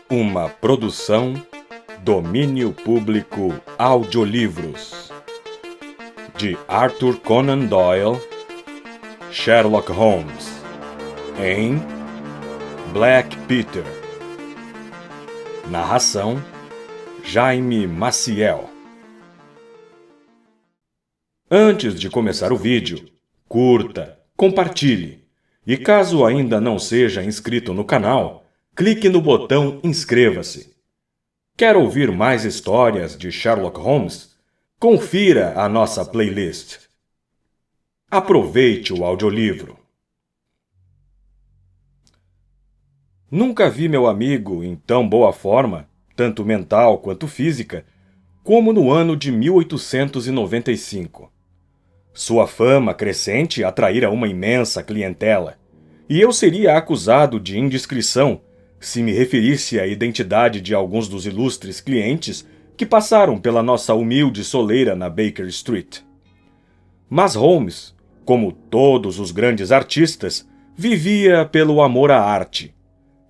Uma produção, Domínio Público Audiolivros, de Arthur Conan Doyle, Sherlock Holmes, em Black Peter. Narração, Jaime Maciel. Antes de começar o vídeo, curta, compartilhe e caso ainda não seja inscrito no canal, clique no botão inscreva-se. Quer ouvir mais histórias de Sherlock Holmes? Confira a nossa playlist. Aproveite o audiolivro. Nunca vi meu amigo em tão boa forma, tanto mental quanto física, como no ano de 1895. Sua fama crescente atraíra uma imensa clientela, e eu seria acusado de indiscrição se me referisse à identidade de alguns dos ilustres clientes que passaram pela nossa humilde soleira na Baker Street. Mas Holmes, como todos os grandes artistas, vivia pelo amor à arte,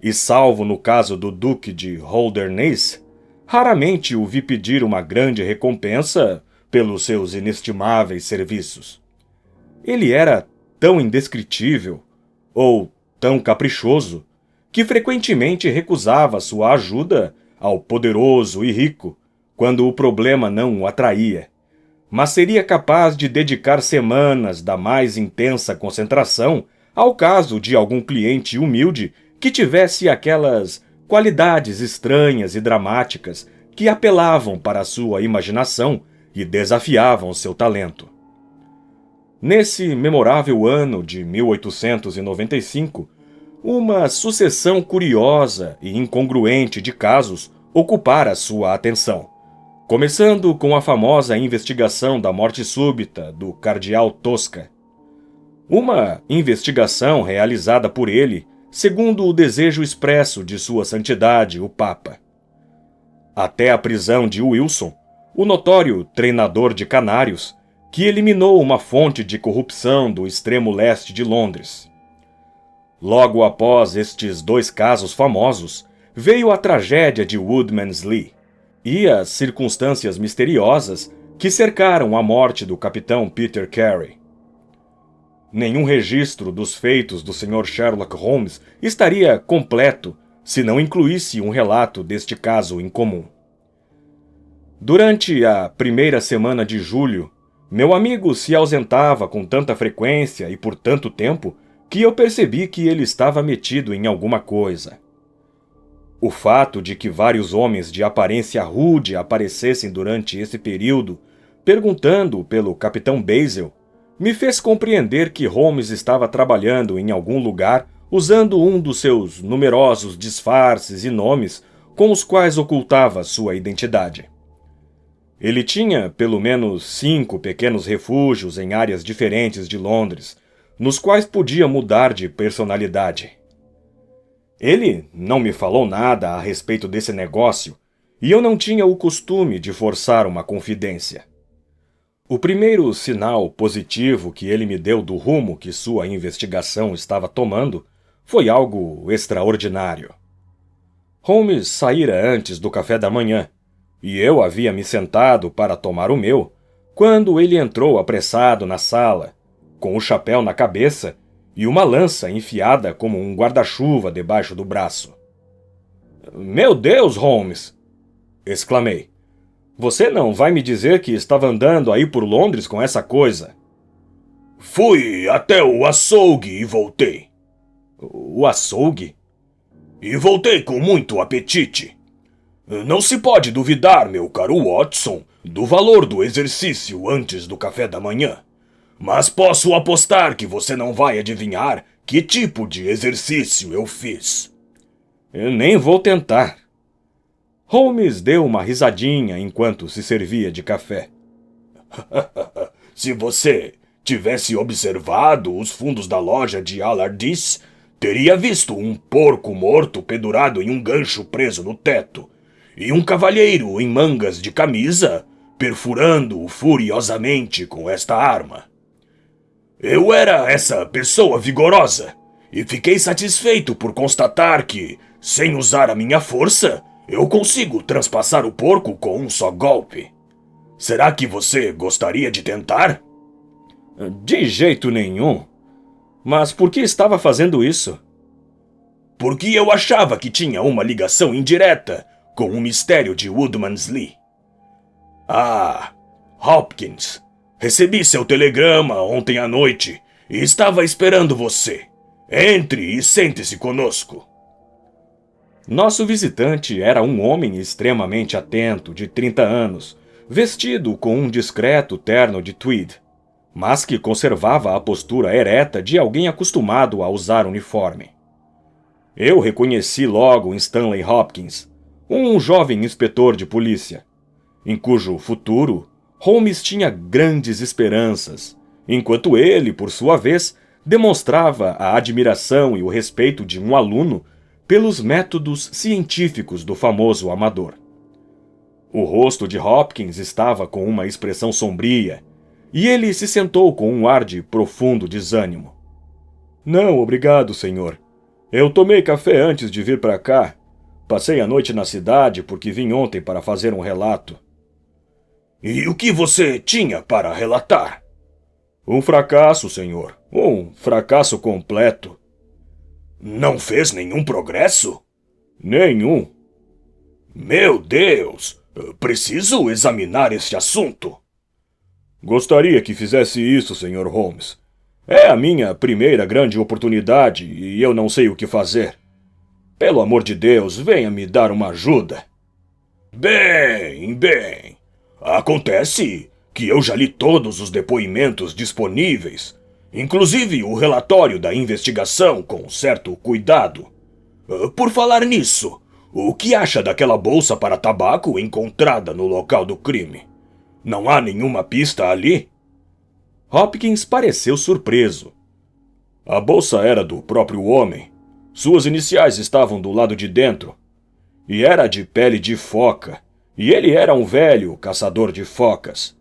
e salvo no caso do Duque de Holdernesse, raramente o vi pedir uma grande recompensa pelos seus inestimáveis serviços. Ele era tão indescritível, ou tão caprichoso, que frequentemente recusava sua ajuda ao poderoso e rico, quando o problema não o atraía, mas seria capaz de dedicar semanas da mais intensa concentração ao caso de algum cliente humilde que tivesse aquelas qualidades estranhas e dramáticas que apelavam para a sua imaginação e desafiavam seu talento. Nesse memorável ano de 1895, uma sucessão curiosa e incongruente de casos ocupara sua atenção, começando com a famosa investigação da morte súbita do cardeal Tosca. Uma investigação realizada por ele, segundo o desejo expresso de Sua Santidade, o Papa. Até a prisão de Wilson, o notório treinador de canários, que eliminou uma fonte de corrupção do extremo leste de Londres. Logo após estes dois casos famosos, veio a tragédia de Woodman's Lee e as circunstâncias misteriosas que cercaram a morte do capitão Peter Carey. Nenhum registro dos feitos do Sr. Sherlock Holmes estaria completo se não incluísse um relato deste caso incomum. Durante a primeira semana de julho, meu amigo se ausentava com tanta frequência e por tanto tempo que eu percebi que ele estava metido em alguma coisa. O fato de que vários homens de aparência rude aparecessem durante esse período, perguntando pelo capitão Basil, me fez compreender que Holmes estava trabalhando em algum lugar usando um dos seus numerosos disfarces e nomes com os quais ocultava sua identidade. Ele tinha pelo menos 5 pequenos refúgios em áreas diferentes de Londres, nos quais podia mudar de personalidade. Ele não me falou nada a respeito desse negócio, e eu não tinha o costume de forçar uma confidência. O primeiro sinal positivo que ele me deu do rumo que sua investigação estava tomando foi algo extraordinário. Holmes saíra antes do café da manhã, e eu havia me sentado para tomar o meu, quando ele entrou apressado na sala, com o chapéu na cabeça e uma lança enfiada como um guarda-chuva debaixo do braço. "Meu Deus, Holmes!" exclamei. "Você não vai me dizer que estava andando aí por Londres com essa coisa?" "Fui até o açougue e voltei." "O açougue?" "E voltei com muito apetite. Não se pode duvidar, meu caro Watson, do valor do exercício antes do café da manhã. Mas posso apostar que você não vai adivinhar que tipo de exercício eu fiz." "Eu nem vou tentar." Holmes deu uma risadinha enquanto se servia de café. "Se você tivesse observado os fundos da loja de Allardyce, teria visto um porco morto pendurado em um gancho preso no teto, e um cavalheiro em mangas de camisa perfurando-o furiosamente com esta arma. Eu era essa pessoa vigorosa, e fiquei satisfeito por constatar que, sem usar a minha força, eu consigo transpassar o porco com um só golpe. Será que você gostaria de tentar? De jeito nenhum. Mas por que estava fazendo isso? Porque eu achava que tinha uma ligação indireta com o mistério de Woodmanslee. Ah, Hopkins, recebi seu telegrama ontem à noite e estava esperando você. Entre e sente-se conosco. Nosso visitante era um homem extremamente atento, de 30 anos, vestido com um discreto terno de tweed, mas que conservava a postura ereta de alguém acostumado a usar uniforme. Eu reconheci logo Stanley Hopkins, um jovem inspetor de polícia, em cujo futuro Holmes tinha grandes esperanças, enquanto ele, por sua vez, demonstrava a admiração e o respeito de um aluno pelos métodos científicos do famoso amador. O rosto de Hopkins estava com uma expressão sombria, e ele se sentou com um ar de profundo desânimo. Não, obrigado, senhor. Eu tomei café antes de vir para cá. Passei a noite na cidade porque vim ontem para fazer um relato. E o que você tinha para relatar? Um fracasso, senhor. Um fracasso completo. Não fez nenhum progresso? Nenhum. Meu Deus! Preciso examinar este assunto. Gostaria que fizesse isso, Sr. Holmes. É a minha primeira grande oportunidade e eu não sei o que fazer. Pelo amor de Deus, venha me dar uma ajuda. Bem. Acontece que eu já li todos os depoimentos disponíveis, inclusive o relatório da investigação com certo cuidado. Por falar nisso, o que acha daquela bolsa para tabaco encontrada no local do crime? Não há nenhuma pista ali? Hopkins pareceu surpreso. A bolsa era do próprio homem. Suas iniciais estavam do lado de dentro. E era de pele de foca. E ele era um velho caçador de focas.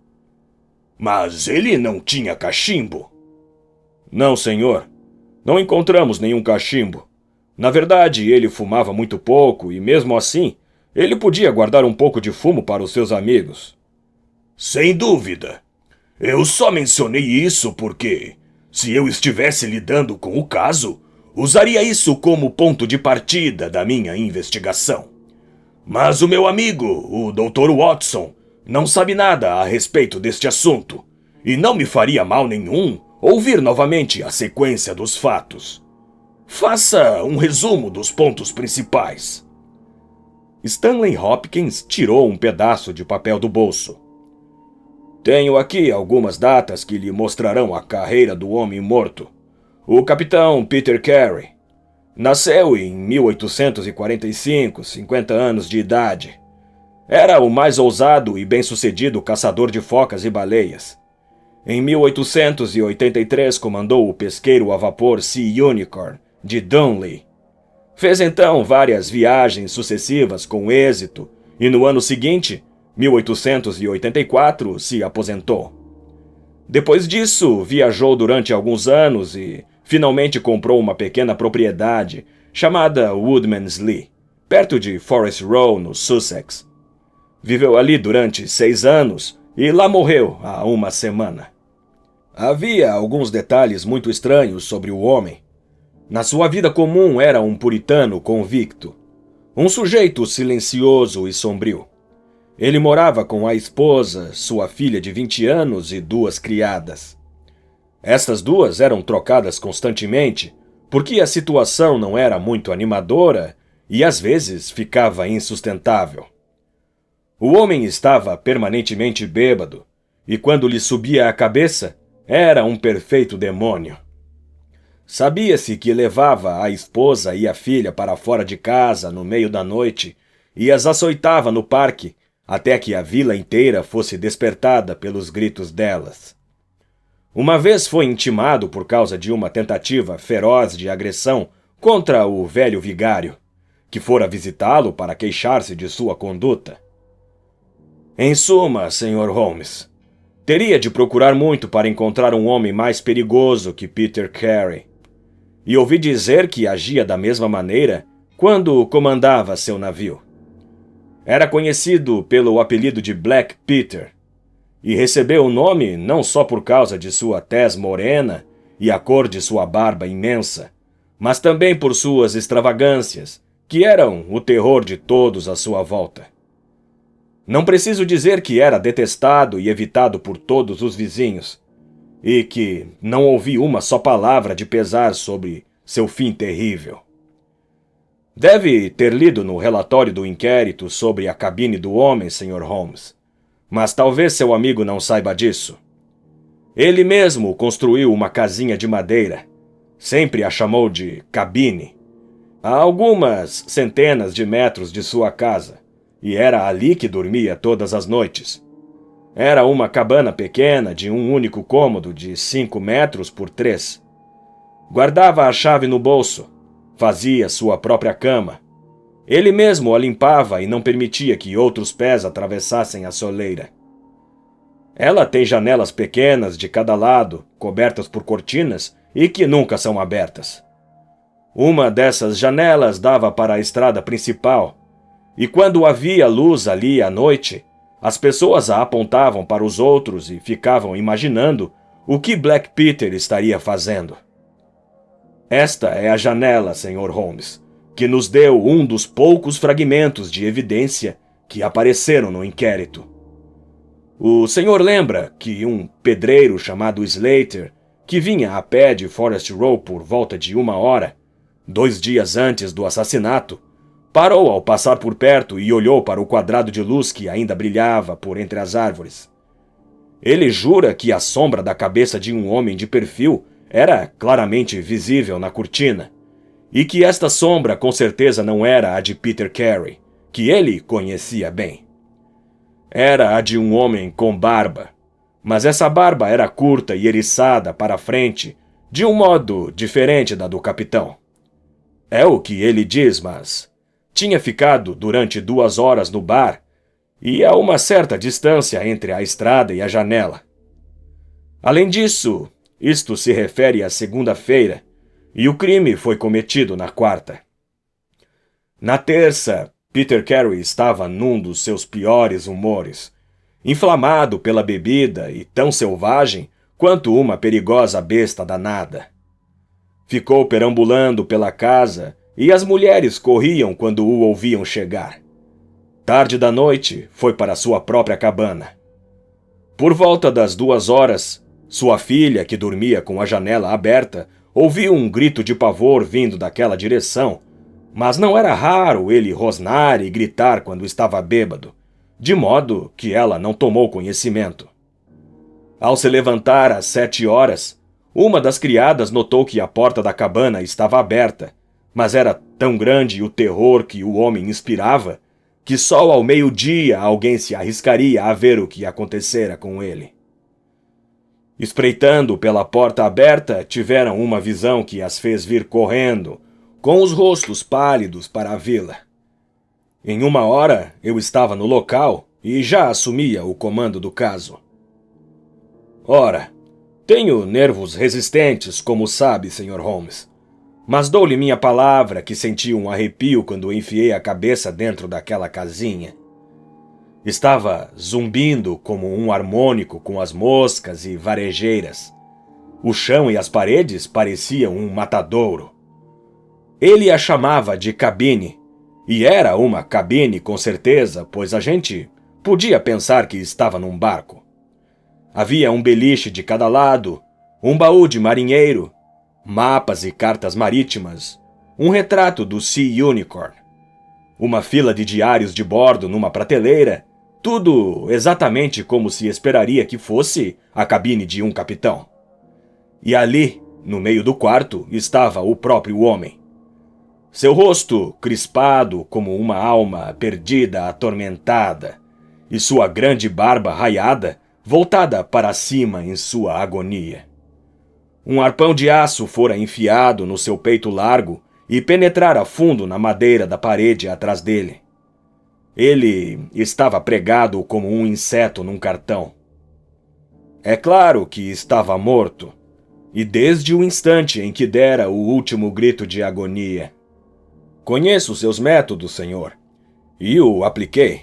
Mas ele não tinha cachimbo? Não, senhor. Não encontramos nenhum cachimbo. Na verdade, ele fumava muito pouco e, mesmo assim, ele podia guardar um pouco de fumo para os seus amigos. Sem dúvida. Eu só mencionei isso porque, se eu estivesse lidando com o caso, usaria isso como ponto de partida da minha investigação. Mas o meu amigo, o Dr. Watson, não sabe nada a respeito deste assunto, e não me faria mal nenhum ouvir novamente a sequência dos fatos. Faça um resumo dos pontos principais. Stanley Hopkins tirou um pedaço de papel do bolso. Tenho aqui algumas datas que lhe mostrarão a carreira do homem morto. O capitão Peter Carey nasceu em 1845, 50 anos de idade. Era o mais ousado e bem-sucedido caçador de focas e baleias. Em 1883 comandou o pesqueiro a vapor Sea Unicorn, de Dunley. Fez então várias viagens sucessivas com êxito e no ano seguinte, 1884, se aposentou. Depois disso, viajou durante alguns anos e finalmente comprou uma pequena propriedade chamada Woodmanslee, perto de Forest Row, no Sussex. Viveu ali durante 6 anos e lá morreu há uma semana. Havia alguns detalhes muito estranhos sobre o homem. Na sua vida comum era um puritano convicto, um sujeito silencioso e sombrio. Ele morava com a esposa, sua filha de 20 anos e 2 criadas. Estas 2 eram trocadas constantemente, porque a situação não era muito animadora e às vezes ficava insustentável. O homem estava permanentemente bêbado, e quando lhe subia a cabeça, era um perfeito demônio. Sabia-se que levava a esposa e a filha para fora de casa no meio da noite e as açoitava no parque, até que a vila inteira fosse despertada pelos gritos delas. Uma vez foi intimado por causa de uma tentativa feroz de agressão contra o velho vigário, que fora visitá-lo para queixar-se de sua conduta. Em suma, Sr. Holmes, teria de procurar muito para encontrar um homem mais perigoso que Peter Carey. E ouvi dizer que agia da mesma maneira quando comandava seu navio. Era conhecido pelo apelido de Black Peter, e recebeu o nome não só por causa de sua tez morena e a cor de sua barba imensa, mas também por suas extravagâncias, que eram o terror de todos à sua volta. Não preciso dizer que era detestado e evitado por todos os vizinhos, e que não ouvi uma só palavra de pesar sobre seu fim terrível. Deve ter lido no relatório do inquérito sobre a cabine do homem, Sr. Holmes, mas talvez seu amigo não saiba disso. Ele mesmo construiu uma casinha de madeira, sempre a chamou de cabine, a algumas centenas de metros de sua casa, e era ali que dormia todas as noites. Era uma cabana pequena de um único cômodo de 5 metros por 3. Guardava a chave no bolso, fazia sua própria cama. Ele mesmo a limpava e não permitia que outros pés atravessassem a soleira. Ela tem janelas pequenas de cada lado, cobertas por cortinas e que nunca são abertas. Uma dessas janelas dava para a estrada principal, e quando havia luz ali à noite, as pessoas a apontavam para os outros e ficavam imaginando o que Black Peter estaria fazendo. Esta é a janela, Sr. Holmes, que nos deu um dos poucos fragmentos de evidência que apareceram no inquérito. O senhor lembra que um pedreiro chamado Slater, que vinha a pé de Forest Row por volta de 1 hora, 2 dias antes do assassinato, parou ao passar por perto e olhou para o quadrado de luz que ainda brilhava por entre as árvores. Ele jura que a sombra da cabeça de um homem de perfil era claramente visível na cortina, e que esta sombra com certeza não era a de Peter Carey, que ele conhecia bem. Era a de um homem com barba, mas essa barba era curta e eriçada para a frente, de um modo diferente da do capitão. É o que ele diz, mas tinha ficado durante 2 horas no bar e a uma certa distância entre a estrada e a janela. Além disso, isto se refere à segunda-feira, e o crime foi cometido na quarta. Na terça, Peter Carey estava num dos seus piores humores, inflamado pela bebida e tão selvagem quanto uma perigosa besta danada. Ficou perambulando pela casa e as mulheres corriam quando o ouviam chegar. Tarde da noite, foi para sua própria cabana. Por volta das 2 horas, sua filha, que dormia com a janela aberta, ouviu um grito de pavor vindo daquela direção, mas não era raro ele rosnar e gritar quando estava bêbado, de modo que ela não tomou conhecimento. Ao se levantar às 7 horas, uma das criadas notou que a porta da cabana estava aberta, mas era tão grande o terror que o homem inspirava que só ao meio-dia alguém se arriscaria a ver o que acontecera com ele. Espreitando pela porta aberta, tiveram uma visão que as fez vir correndo, com os rostos pálidos para a vila. Em 1 hora, eu estava no local e já assumia o comando do caso. Ora, tenho nervos resistentes, como sabe, Sr. Holmes, mas dou-lhe minha palavra que senti um arrepio quando enfiei a cabeça dentro daquela casinha. Estava zumbindo como um harmônico com as moscas e varejeiras. O chão e as paredes pareciam um matadouro. Ele a chamava de cabine, e era uma cabine com certeza, pois a gente podia pensar que estava num barco. Havia um beliche de cada lado, um baú de marinheiro, mapas e cartas marítimas, um retrato do Sea Unicorn, uma fila de diários de bordo numa prateleira, tudo exatamente como se esperaria que fosse a cabine de um capitão. E ali, no meio do quarto, estava o próprio homem. Seu rosto crispado como uma alma perdida, atormentada, e sua grande barba raiada, voltada para cima em sua agonia. Um arpão de aço fora enfiado no seu peito largo e penetrara fundo na madeira da parede atrás dele. Ele estava pregado como um inseto num cartão. É claro que estava morto, e desde o instante em que dera o último grito de agonia. Conheço seus métodos, senhor, e o apliquei.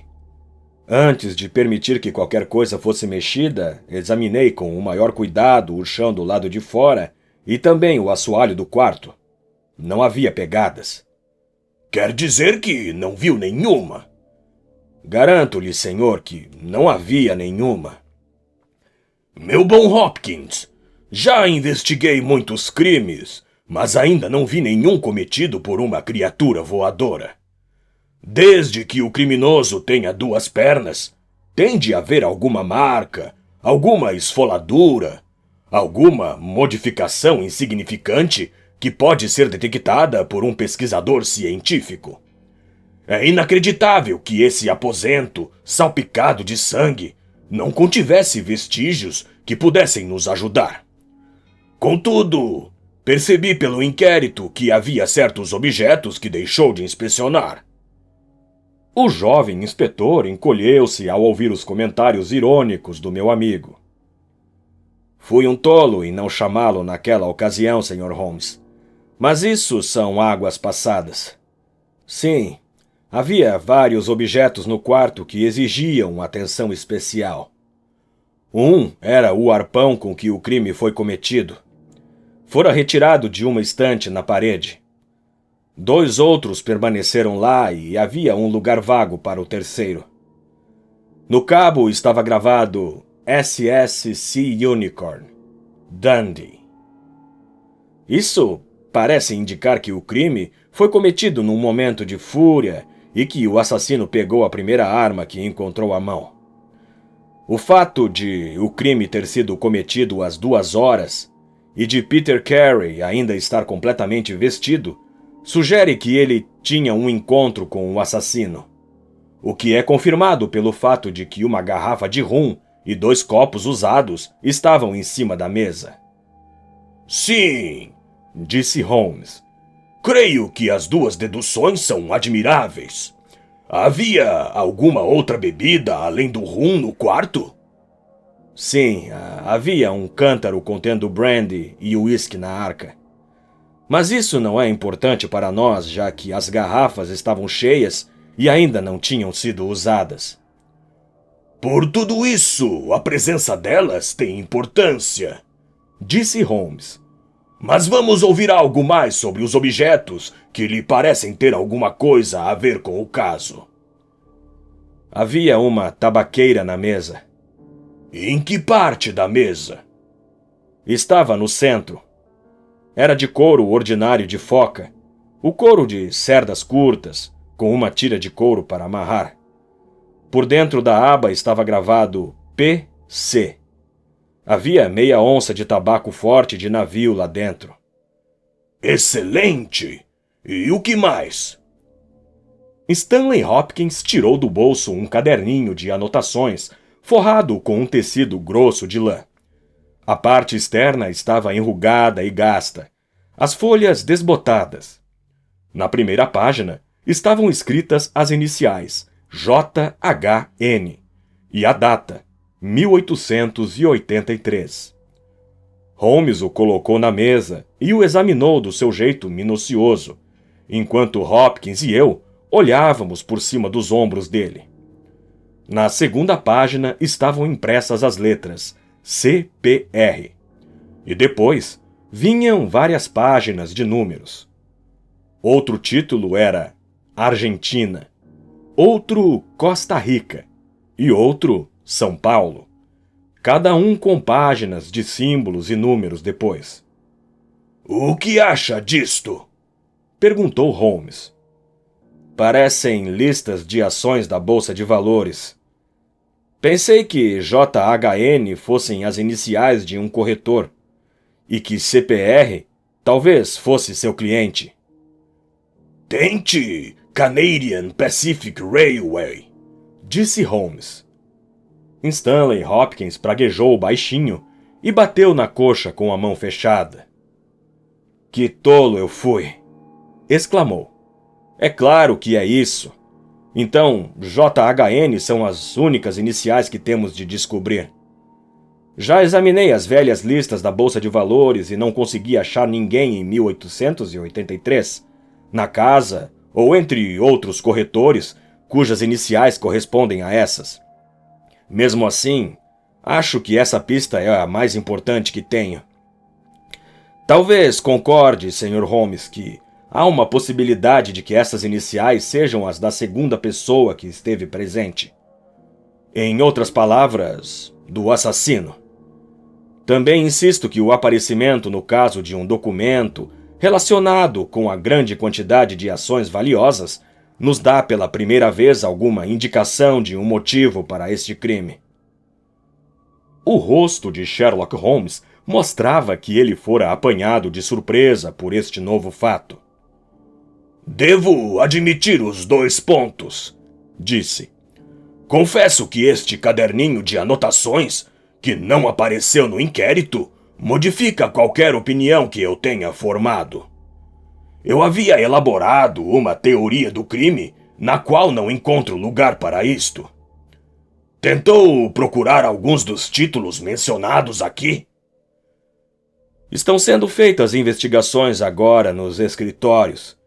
Antes de permitir que qualquer coisa fosse mexida, examinei com o maior cuidado o chão do lado de fora e também o assoalho do quarto. Não havia pegadas. Quer dizer que não viu nenhuma? Garanto-lhe, senhor, que não havia nenhuma. Meu bom Hopkins, já investiguei muitos crimes, mas ainda não vi nenhum cometido por uma criatura voadora. Desde que o criminoso tenha duas pernas, tem de haver alguma marca, alguma esfoladura, alguma modificação insignificante que pode ser detectada por um pesquisador científico. É inacreditável que esse aposento, salpicado de sangue, não contivesse vestígios que pudessem nos ajudar. Contudo, percebi pelo inquérito que havia certos objetos que deixou de inspecionar. O jovem inspetor encolheu-se ao ouvir os comentários irônicos do meu amigo. Fui um tolo em não chamá-lo naquela ocasião, Sr. Holmes. Mas isso são águas passadas. Sim, havia vários objetos no quarto que exigiam atenção especial. Um era o arpão com que o crime foi cometido. Fora retirado de uma estante na parede. 2 outros permaneceram lá e havia um lugar vago para o terceiro. No cabo estava gravado SSC Unicorn, Dundee. Isso parece indicar que o crime foi cometido num momento de fúria e que o assassino pegou a primeira arma que encontrou à mão. O fato de o crime ter sido cometido às 2 horas e de Peter Carey ainda estar completamente vestido sugere que ele tinha um encontro com o assassino, o que é confirmado pelo fato de que uma garrafa de rum e 2 copos usados estavam em cima da mesa. Sim, disse Holmes. Creio que as 2 deduções são admiráveis. Havia alguma outra bebida além do rum no quarto? Sim, havia um cântaro contendo brandy e uísque na arca. Mas isso não é importante para nós, já que as garrafas estavam cheias e ainda não tinham sido usadas. Por tudo isso, a presença delas tem importância, disse Holmes. Mas vamos ouvir algo mais sobre os objetos que lhe parecem ter alguma coisa a ver com o caso. Havia uma tabaqueira na mesa. Em que parte da mesa? Estava no centro. Era de couro ordinário de foca, o couro de cerdas curtas, com uma tira de couro para amarrar. Por dentro da aba estava gravado PC. Havia meia onça de tabaco forte de navio lá dentro. Excelente! E o que mais? Stanley Hopkins tirou do bolso um caderninho de anotações forrado com um tecido grosso de lã. A parte externa estava enrugada e gasta, as folhas desbotadas. Na primeira página estavam escritas as iniciais JHN e a data, 1883. Holmes o colocou na mesa e o examinou do seu jeito minucioso, enquanto Hopkins e eu olhávamos por cima dos ombros dele. Na segunda página estavam impressas as letras CPR. E depois vinham várias páginas de números. Outro título era Argentina, outro Costa Rica e outro São Paulo, cada um com páginas de símbolos e números depois. O que acha disto? Perguntou Holmes. Parecem listas de ações da Bolsa de Valores. Pensei que JHN fossem as iniciais de um corretor e que CPR talvez fosse seu cliente. Tente Canadian Pacific Railway, disse Holmes. Stanley Hopkins praguejou baixinho e bateu na coxa com a mão fechada. Que tolo eu fui! Exclamou. É claro que é isso. Então, JHN são as únicas iniciais que temos de descobrir. Já examinei as velhas listas da Bolsa de Valores e não consegui achar ninguém em 1883, na casa ou entre outros corretores cujas iniciais correspondem a essas. Mesmo assim, acho que essa pista é a mais importante que tenho. Talvez concorde, Sr. Holmes, que há uma possibilidade de que essas iniciais sejam as da segunda pessoa que esteve presente. Em outras palavras, do assassino. Também insisto que o aparecimento no caso de um documento relacionado com a grande quantidade de ações valiosas nos dá pela primeira vez alguma indicação de um motivo para este crime. O rosto de Sherlock Holmes mostrava que ele fora apanhado de surpresa por este novo fato. Devo admitir os 2 pontos, disse. Confesso que este caderninho de anotações, que não apareceu no inquérito, modifica qualquer opinião que eu tenha formado. Eu havia elaborado uma teoria do crime, na qual não encontro lugar para isto. Tentou procurar alguns dos títulos mencionados aqui? Estão sendo feitas investigações agora nos escritórios,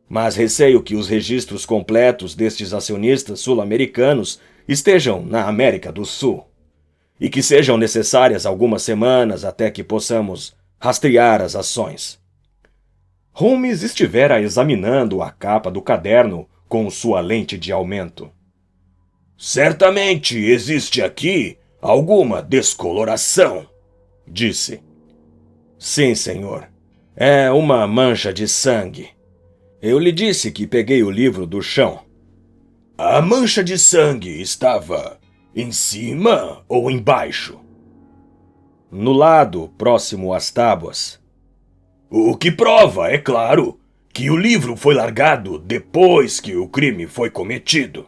mas receio que os registros completos destes acionistas sul-americanos estejam na América do Sul, e que sejam necessárias algumas semanas até que possamos rastrear as ações. Holmes estivera examinando a capa do caderno com sua lente de aumento. Certamente existe aqui alguma descoloração, disse. Sim, senhor. É uma mancha de sangue. Eu lhe disse que peguei o livro do chão. A mancha de sangue estava em cima ou embaixo? No lado próximo às tábuas. O que prova, é claro, que o livro foi largado depois que o crime foi cometido.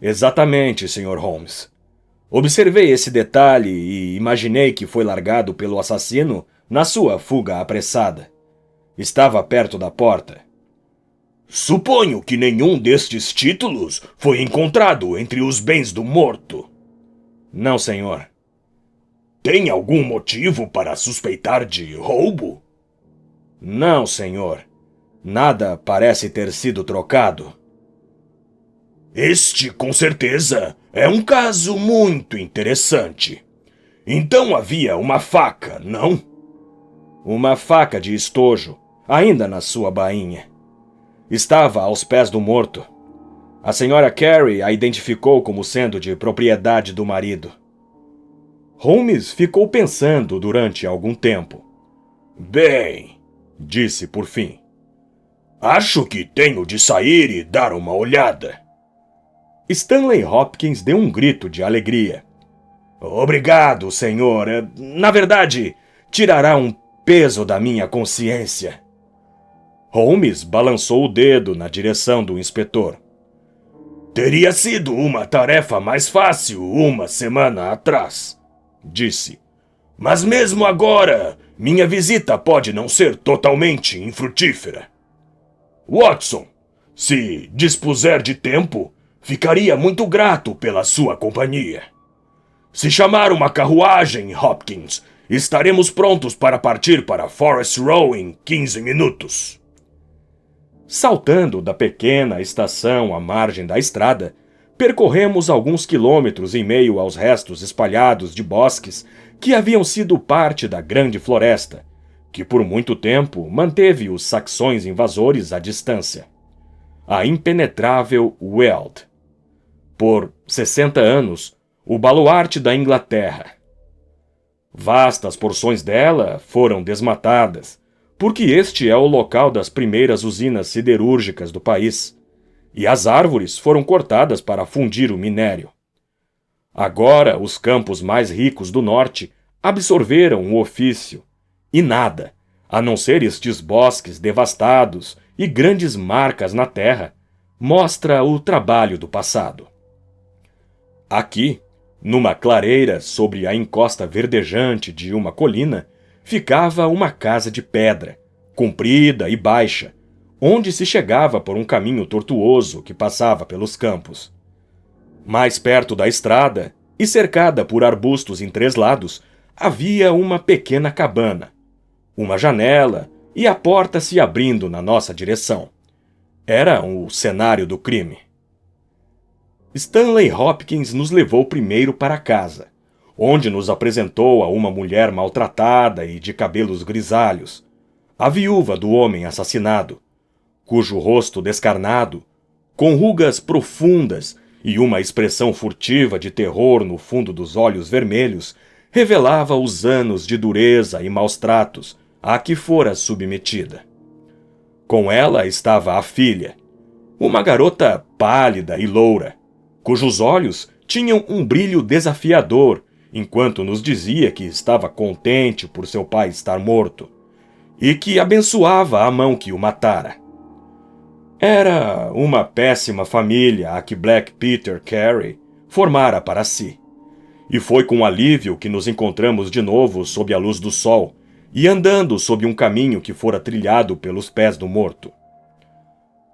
Exatamente, Sr. Holmes. Observei esse detalhe e imaginei que foi largado pelo assassino na sua fuga apressada. Estava perto da porta. Suponho que nenhum destes títulos foi encontrado entre os bens do morto. Não, senhor. Tem algum motivo para suspeitar de roubo? Não, senhor. Nada parece ter sido trocado. Este, com certeza, é um caso muito interessante. Então havia uma faca, não? Uma faca de estojo, ainda na sua bainha. Estava aos pés do morto. A senhora Carey a identificou como sendo de propriedade do marido. Holmes ficou pensando durante algum tempo. Bem, disse por fim. Acho que tenho de sair e dar uma olhada. Stanley Hopkins deu um grito de alegria. Obrigado, senhor. Na verdade, tirará um peso da minha consciência. Holmes balançou o dedo na direção do inspetor. Teria sido uma tarefa mais fácil uma semana atrás, disse. Mas mesmo agora, minha visita pode não ser totalmente infrutífera. Watson, se dispuser de tempo, ficaria muito grato pela sua companhia. Se chamar uma carruagem, Hopkins, estaremos prontos para partir para Forest Row em 15 minutos. Saltando da pequena estação à margem da estrada, percorremos alguns quilômetros em meio aos restos espalhados de bosques que haviam sido parte da grande floresta, que por muito tempo manteve os saxões invasores à distância. A impenetrável Weald. Por 60 anos, o baluarte da Inglaterra. Vastas porções dela foram desmatadas, porque este é o local das primeiras usinas siderúrgicas do país, e as árvores foram cortadas para fundir o minério. Agora, os campos mais ricos do norte absorveram o ofício, e nada, a não ser estes bosques devastados e grandes marcas na terra, mostra o trabalho do passado. Aqui, numa clareira sobre a encosta verdejante de uma colina, ficava uma casa de pedra, comprida e baixa, onde se chegava por um caminho tortuoso que passava pelos campos. Mais perto da estrada, e cercada por arbustos em 3 lados, havia uma pequena cabana, uma janela e a porta se abrindo na nossa direção. Era o cenário do crime. Stanley Hopkins nos levou primeiro para casa, onde nos apresentou a uma mulher maltratada e de cabelos grisalhos, a viúva do homem assassinado, cujo rosto descarnado, com rugas profundas e uma expressão furtiva de terror no fundo dos olhos vermelhos, revelava os anos de dureza e maus tratos a que fora submetida. Com ela estava a filha, uma garota pálida e loura, cujos olhos tinham um brilho desafiador, enquanto nos dizia que estava contente por seu pai estar morto, e que abençoava a mão que o matara. Era uma péssima família a que Black Peter Carey formara para si, e foi com alívio que nos encontramos de novo sob a luz do sol e andando sob um caminho que fora trilhado pelos pés do morto.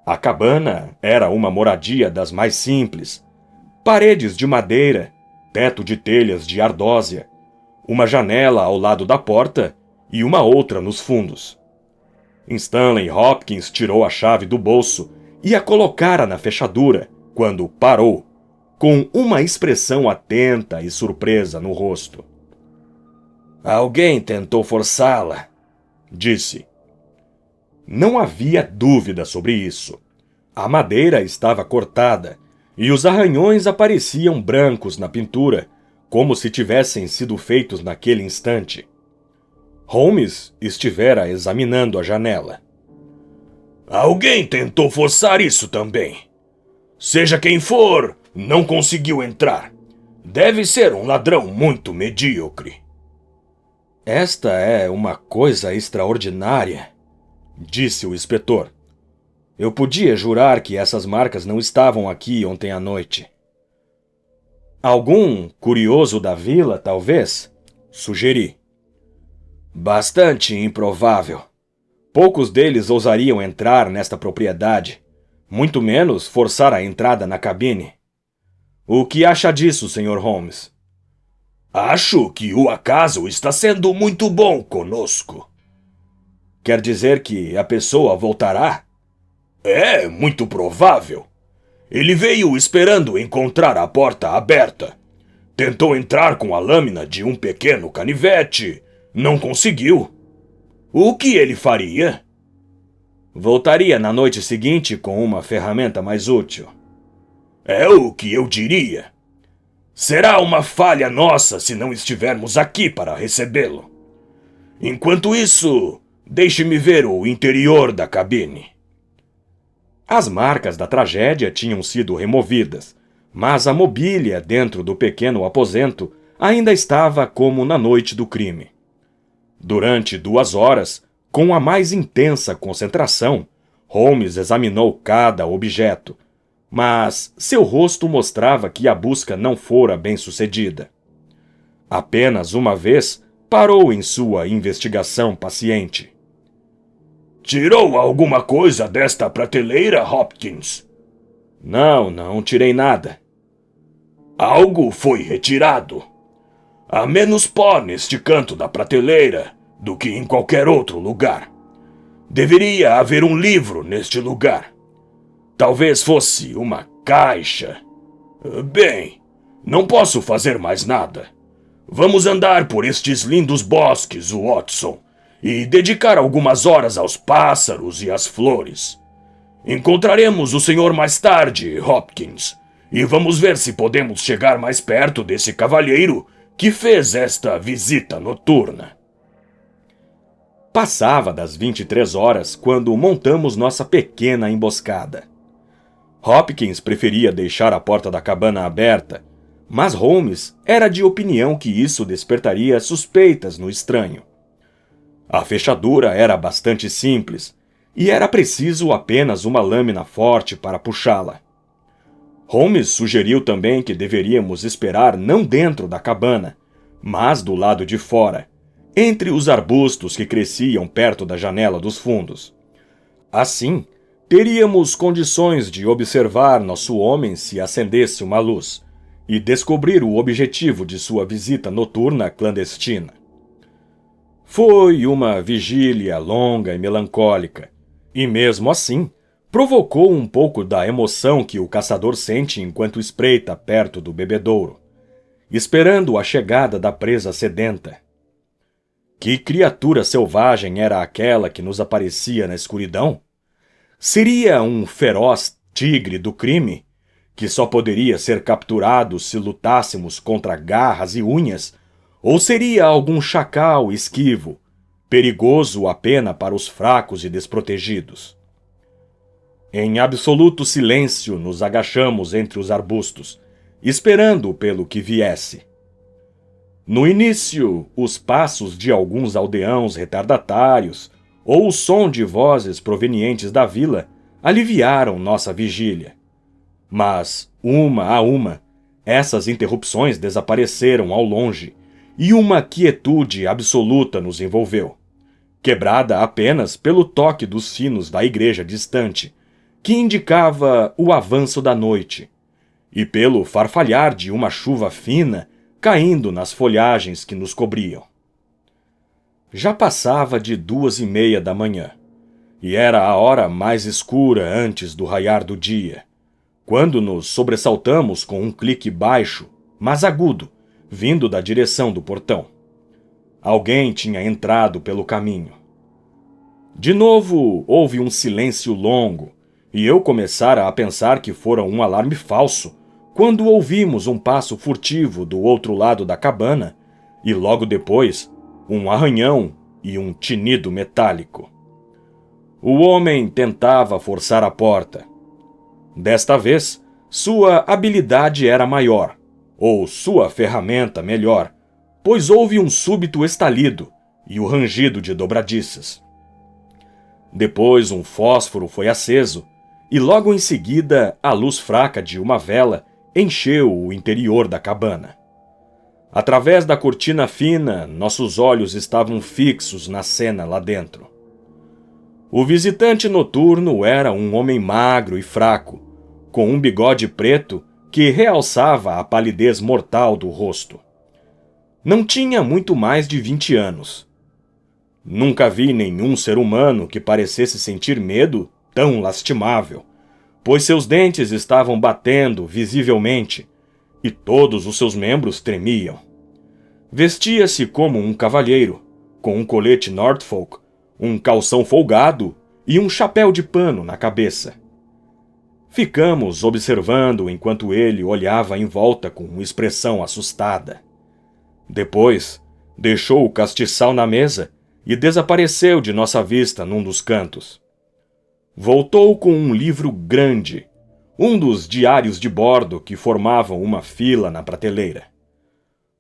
A cabana era uma moradia das mais simples, paredes de madeira, teto de telhas de ardósia, uma janela ao lado da porta e uma outra nos fundos. Stanley Hopkins tirou a chave do bolso e a colocara na fechadura, quando parou, com uma expressão atenta e surpresa no rosto. "Alguém tentou forçá-la", disse. Não havia dúvida sobre isso. A madeira estava cortada e os arranhões apareciam brancos na pintura, como se tivessem sido feitos naquele instante. Holmes estivera examinando a janela. "Alguém tentou forçar isso também. Seja quem for, não conseguiu entrar. Deve ser um ladrão muito medíocre." "Esta é uma coisa extraordinária", disse o inspetor. "Eu podia jurar que essas marcas não estavam aqui ontem à noite." "Algum curioso da vila, talvez?" sugeri. "Bastante improvável. Poucos deles ousariam entrar nesta propriedade, muito menos forçar a entrada na cabine. O que acha disso, Sr. Holmes?" "Acho que o acaso está sendo muito bom conosco." "Quer dizer que a pessoa voltará?" "É muito provável. Ele veio esperando encontrar a porta aberta. Tentou entrar com a lâmina de um pequeno canivete. Não conseguiu. O que ele faria?" "Voltaria na noite seguinte com uma ferramenta mais útil." "É o que eu diria. Será uma falha nossa se não estivermos aqui para recebê-lo. Enquanto isso, deixe-me ver o interior da cabine." As marcas da tragédia tinham sido removidas, mas a mobília dentro do pequeno aposento ainda estava como na noite do crime. Durante 2 horas, com a mais intensa concentração, Holmes examinou cada objeto, mas seu rosto mostrava que a busca não fora bem-sucedida. Apenas uma vez parou em sua investigação paciente. "Tirou alguma coisa desta prateleira, Hopkins?" Não tirei nada." "Algo foi retirado. Há menos pó neste canto da prateleira do que em qualquer outro lugar. Deveria haver um livro neste lugar. Talvez fosse uma caixa. Bem, não posso fazer mais nada. Vamos andar por estes lindos bosques, Watson, e dedicar algumas horas aos pássaros e às flores. Encontraremos o senhor mais tarde, Hopkins, e vamos ver se podemos chegar mais perto desse cavalheiro que fez esta visita noturna." Passava das 23 horas quando montamos nossa pequena emboscada. Hopkins preferia deixar a porta da cabana aberta, mas Holmes era de opinião que isso despertaria suspeitas no estranho. A fechadura era bastante simples, e era preciso apenas uma lâmina forte para puxá-la. Holmes sugeriu também que deveríamos esperar não dentro da cabana, mas do lado de fora, entre os arbustos que cresciam perto da janela dos fundos. Assim, teríamos condições de observar nosso homem se acendesse uma luz e descobrir o objetivo de sua visita noturna clandestina. Foi uma vigília longa e melancólica, e mesmo assim, Provocou um pouco da emoção que o caçador sente enquanto espreita perto do bebedouro, esperando a chegada da presa sedenta. Que criatura selvagem era aquela que nos aparecia na escuridão? Seria um feroz tigre do crime, que só poderia ser capturado se lutássemos contra garras e unhas, ou seria algum chacal esquivo, perigoso apenas para os fracos e desprotegidos? Em absoluto silêncio nos agachamos entre os arbustos, esperando pelo que viesse. No início, os passos de alguns aldeãos retardatários ou o som de vozes provenientes da vila aliviaram nossa vigília. Mas, uma a uma, essas interrupções desapareceram ao longe e uma quietude absoluta nos envolveu, quebrada apenas pelo toque dos sinos da igreja distante, que indicava o avanço da noite, e pelo farfalhar de uma chuva fina caindo nas folhagens que nos cobriam. Já passava de 2:30 da manhã, e era a hora mais escura antes do raiar do dia, quando nos sobressaltamos com um clique baixo, mas agudo, vindo da direção do portão. Alguém tinha entrado pelo caminho. De novo houve um silêncio longo, e eu começara a pensar que fora um alarme falso, quando ouvimos um passo furtivo do outro lado da cabana, e logo depois, um arranhão e um tinido metálico. O homem tentava forçar a porta. Desta vez, sua habilidade era maior, ou sua ferramenta melhor, pois houve um súbito estalido e o rangido de dobradiças. Depois um fósforo foi aceso, e logo em seguida a luz fraca de uma vela encheu o interior da cabana. Através da cortina fina, nossos olhos estavam fixos na cena lá dentro. O visitante noturno era um homem magro e fraco, com um bigode preto que realçava a palidez mortal do rosto. Não tinha muito mais de 20 anos. Nunca vi nenhum ser humano que parecesse sentir medo tão lastimável, pois seus dentes estavam batendo visivelmente e todos os seus membros tremiam. Vestia-se como um cavalheiro, com um colete Norfolk, um calção folgado e um chapéu de pano na cabeça. Ficamos observando enquanto ele olhava em volta com expressão assustada. Depois, deixou o castiçal na mesa e desapareceu de nossa vista num dos cantos. Voltou com um livro grande, um dos diários de bordo que formavam uma fila na prateleira.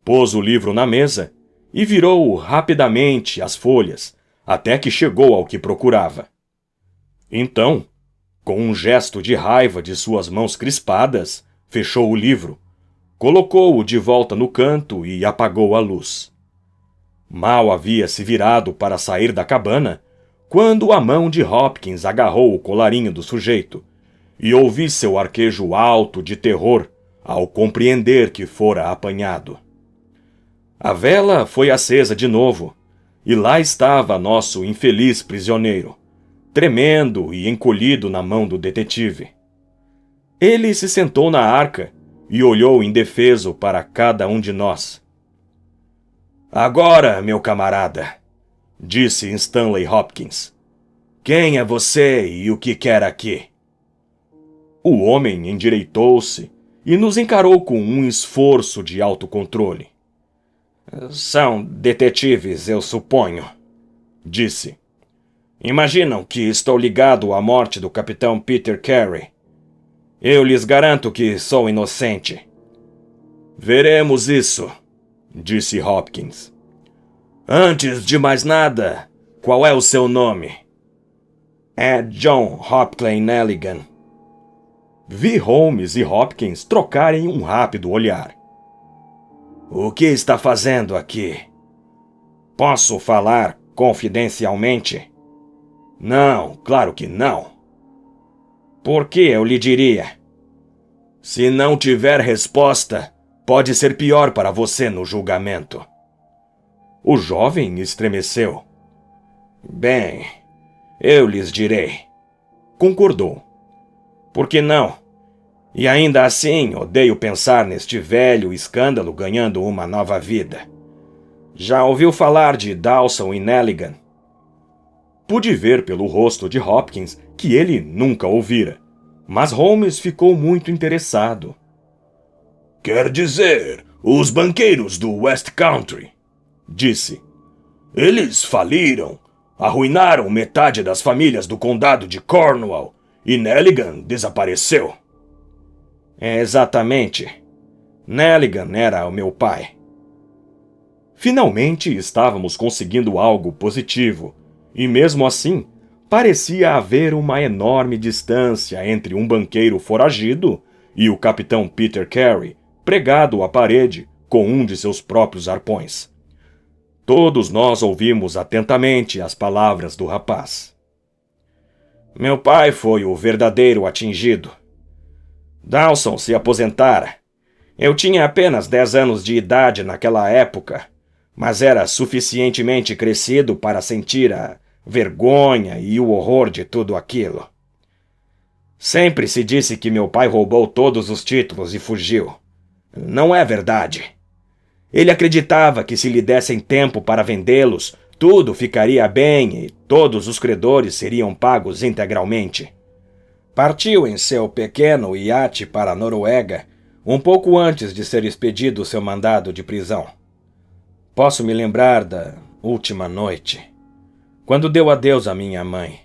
Pôs o livro na mesa e virou rapidamente as folhas, até que chegou ao que procurava. Então, com um gesto de raiva de suas mãos crispadas, fechou o livro, colocou-o de volta no canto e apagou a luz. Mal havia se virado para sair da cabana, quando a mão de Hopkins agarrou o colarinho do sujeito, e ouvi seu arquejo alto de terror ao compreender que fora apanhado. A vela foi acesa de novo, e lá estava nosso infeliz prisioneiro, tremendo e encolhido na mão do detetive. Ele se sentou na arca e olhou indefeso para cada um de nós. "Agora, meu camarada", disse Stanley Hopkins, "quem é você e o que quer aqui?" O homem endireitou-se e nos encarou com um esforço de autocontrole. "São detetives, eu suponho", disse. "Imaginam que estou ligado à morte do capitão Peter Carey. Eu lhes garanto que sou inocente." "Veremos isso", disse Hopkins. "Antes de mais nada, qual é o seu nome?" "É John Hopkins Nelligan." Vi Holmes e Hopkins trocarem um rápido olhar. "O que está fazendo aqui?" "Posso falar confidencialmente?" "Não, claro que não." "Por que eu lhe diria?" "Se não tiver resposta, pode ser pior para você no julgamento." O jovem estremeceu. "Bem, eu lhes direi. concordou. Por que não? E ainda assim, odeio pensar neste velho escândalo ganhando uma nova vida. Já ouviu falar de Dawson e Nelligan? Pude ver pelo rosto de Hopkins que ele nunca ouvira, mas Holmes ficou muito interessado. Quer dizer, os banqueiros do West Country, disse. Eles faliram, arruinaram metade das famílias do condado de Cornwall e Nelligan desapareceu. Exatamente. Nelligan era o meu pai. Finalmente estávamos conseguindo algo positivo, e mesmo assim, parecia haver uma enorme distância entre um banqueiro foragido e o capitão Peter Carey, pregado à parede com um de seus próprios arpões. Todos nós ouvimos atentamente as palavras do rapaz. Meu pai foi o verdadeiro atingido. Dawson se aposentara. Eu tinha apenas 10 anos de idade naquela época, mas era suficientemente crescido para sentir a vergonha e o horror de tudo aquilo. Sempre se disse que meu pai roubou todos os títulos e fugiu. Não é verdade. Ele acreditava que se lhe dessem tempo para vendê-los, tudo ficaria bem e todos os credores seriam pagos integralmente. Partiu em seu pequeno iate para a Noruega um pouco antes de ser expedido seu mandado de prisão. Posso me lembrar da última noite, quando deu adeus à minha mãe.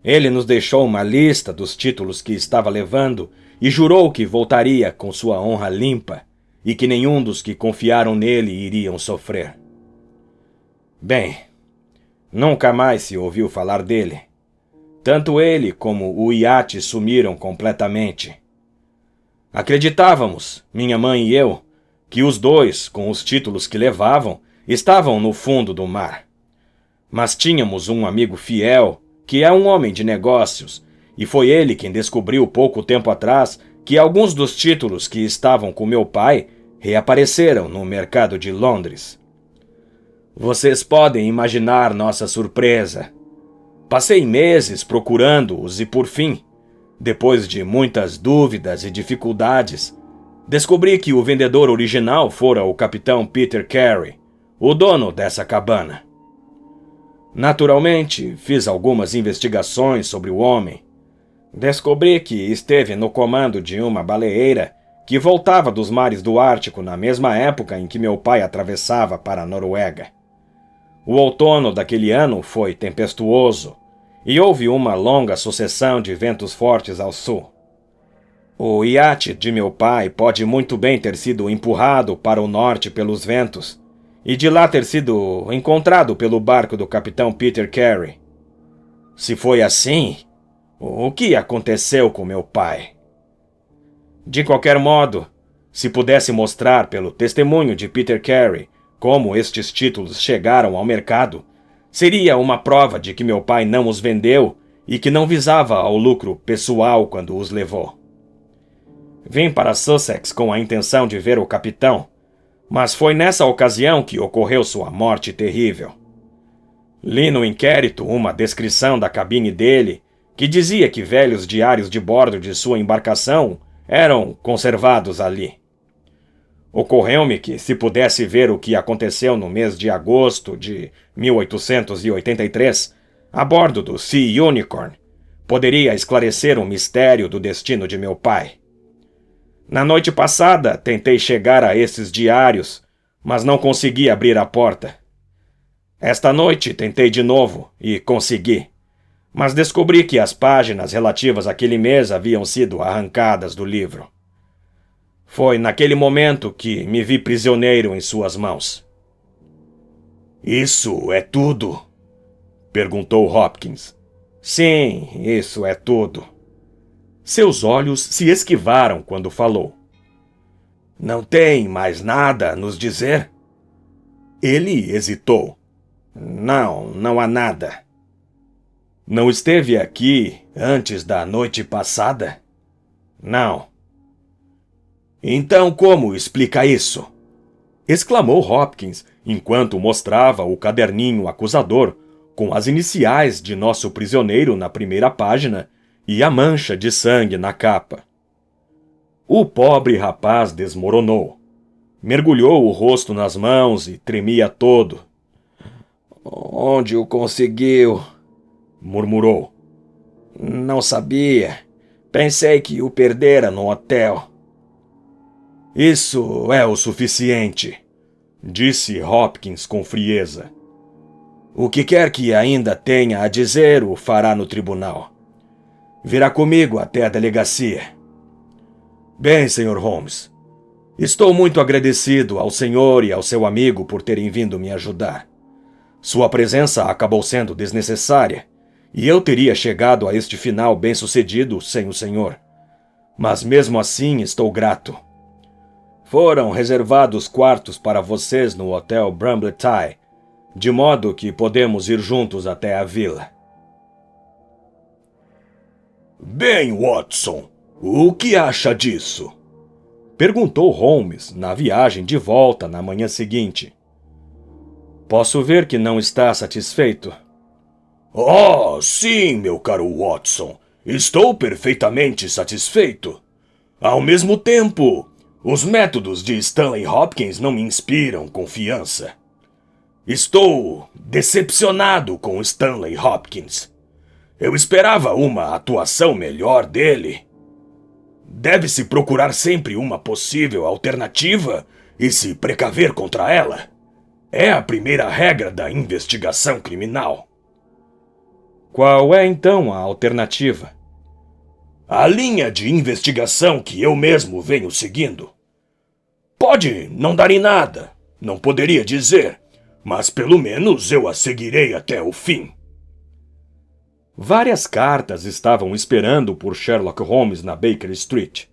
Ele nos deixou uma lista dos títulos que estava levando e jurou que voltaria com sua honra limpa e que nenhum dos que confiaram nele iriam sofrer. Bem, nunca mais se ouviu falar dele. Tanto ele como o iate sumiram completamente. Acreditávamos, minha mãe e eu, que os dois, com os títulos que levavam, estavam no fundo do mar. Mas tínhamos um amigo fiel, que é um homem de negócios, e foi ele quem descobriu pouco tempo atrás que alguns dos títulos que estavam com meu pai reapareceram no mercado de Londres. Vocês podem imaginar nossa surpresa. Passei meses procurando-os e, por fim, depois de muitas dúvidas e dificuldades, descobri que o vendedor original fora o capitão Peter Carey, o dono dessa cabana. Naturalmente, fiz algumas investigações sobre o homem. Descobri que esteve no comando de uma baleeira que voltava dos mares do Ártico na mesma época em que meu pai atravessava para a Noruega. O outono daquele ano foi tempestuoso e houve uma longa sucessão de ventos fortes ao sul. O iate de meu pai pode muito bem ter sido empurrado para o norte pelos ventos e de lá ter sido encontrado pelo barco do capitão Peter Carey. Se foi assim, o que aconteceu com meu pai? De qualquer modo, se pudesse mostrar pelo testemunho de Peter Carey como estes títulos chegaram ao mercado, seria uma prova de que meu pai não os vendeu e que não visava ao lucro pessoal quando os levou. Vim para Sussex com a intenção de ver o capitão, mas foi nessa ocasião que ocorreu sua morte terrível. Li no inquérito uma descrição da cabine dele que dizia que velhos diários de bordo de sua embarcação eram conservados ali. Ocorreu-me que, se pudesse ver o que aconteceu no mês de agosto de 1883, a bordo do Sea Unicorn, poderia esclarecer o mistério do destino de meu pai. Na noite passada, tentei chegar a esses diários, mas não consegui abrir a porta. Esta noite, tentei de novo e consegui, mas descobri que as páginas relativas àquele mês haviam sido arrancadas do livro. Foi naquele momento que me vi prisioneiro em suas mãos. Isso é tudo? Perguntou Hopkins. Sim, isso é tudo. Seus olhos se esquivaram quando falou. Não tem mais nada a nos dizer? Ele hesitou. Não há nada. Não esteve aqui antes da noite passada? Não. Então como explica isso? Exclamou Hopkins, enquanto mostrava o caderninho acusador com as iniciais de nosso prisioneiro na primeira página e a mancha de sangue na capa. O pobre rapaz desmoronou. Mergulhou o rosto nas mãos e tremia todo. "Onde o conseguiu?" murmurou. "Não sabia. Pensei que o perdera no hotel." "Isso é o suficiente", disse Hopkins com frieza. "O que quer que ainda tenha a dizer o fará no tribunal. Virá comigo até a delegacia." "Bem, Sr. Holmes, estou muito agradecido ao senhor e ao seu amigo por terem vindo me ajudar. Sua presença acabou sendo desnecessária, e eu teria chegado a este final bem-sucedido sem o senhor. Mas mesmo assim estou grato. Foram reservados quartos para vocês no Hotel Brambletie, de modo que podemos ir juntos até a vila." "Bem, Watson, o que acha disso?" perguntou Holmes na viagem de volta na manhã seguinte. "Posso ver que não está satisfeito?" "Oh, sim, meu caro Watson. Estou perfeitamente satisfeito. Ao mesmo tempo, os métodos de Stanley Hopkins não me inspiram confiança. Estou decepcionado com Stanley Hopkins. Eu esperava uma atuação melhor dele. Deve-se procurar sempre uma possível alternativa e se precaver contra ela. É a primeira regra da investigação criminal." "Qual é então a alternativa?" "A linha de investigação que eu mesmo venho seguindo. Pode não dar em nada, não poderia dizer, mas pelo menos eu a seguirei até o fim." Várias cartas estavam esperando por Sherlock Holmes na Baker Street.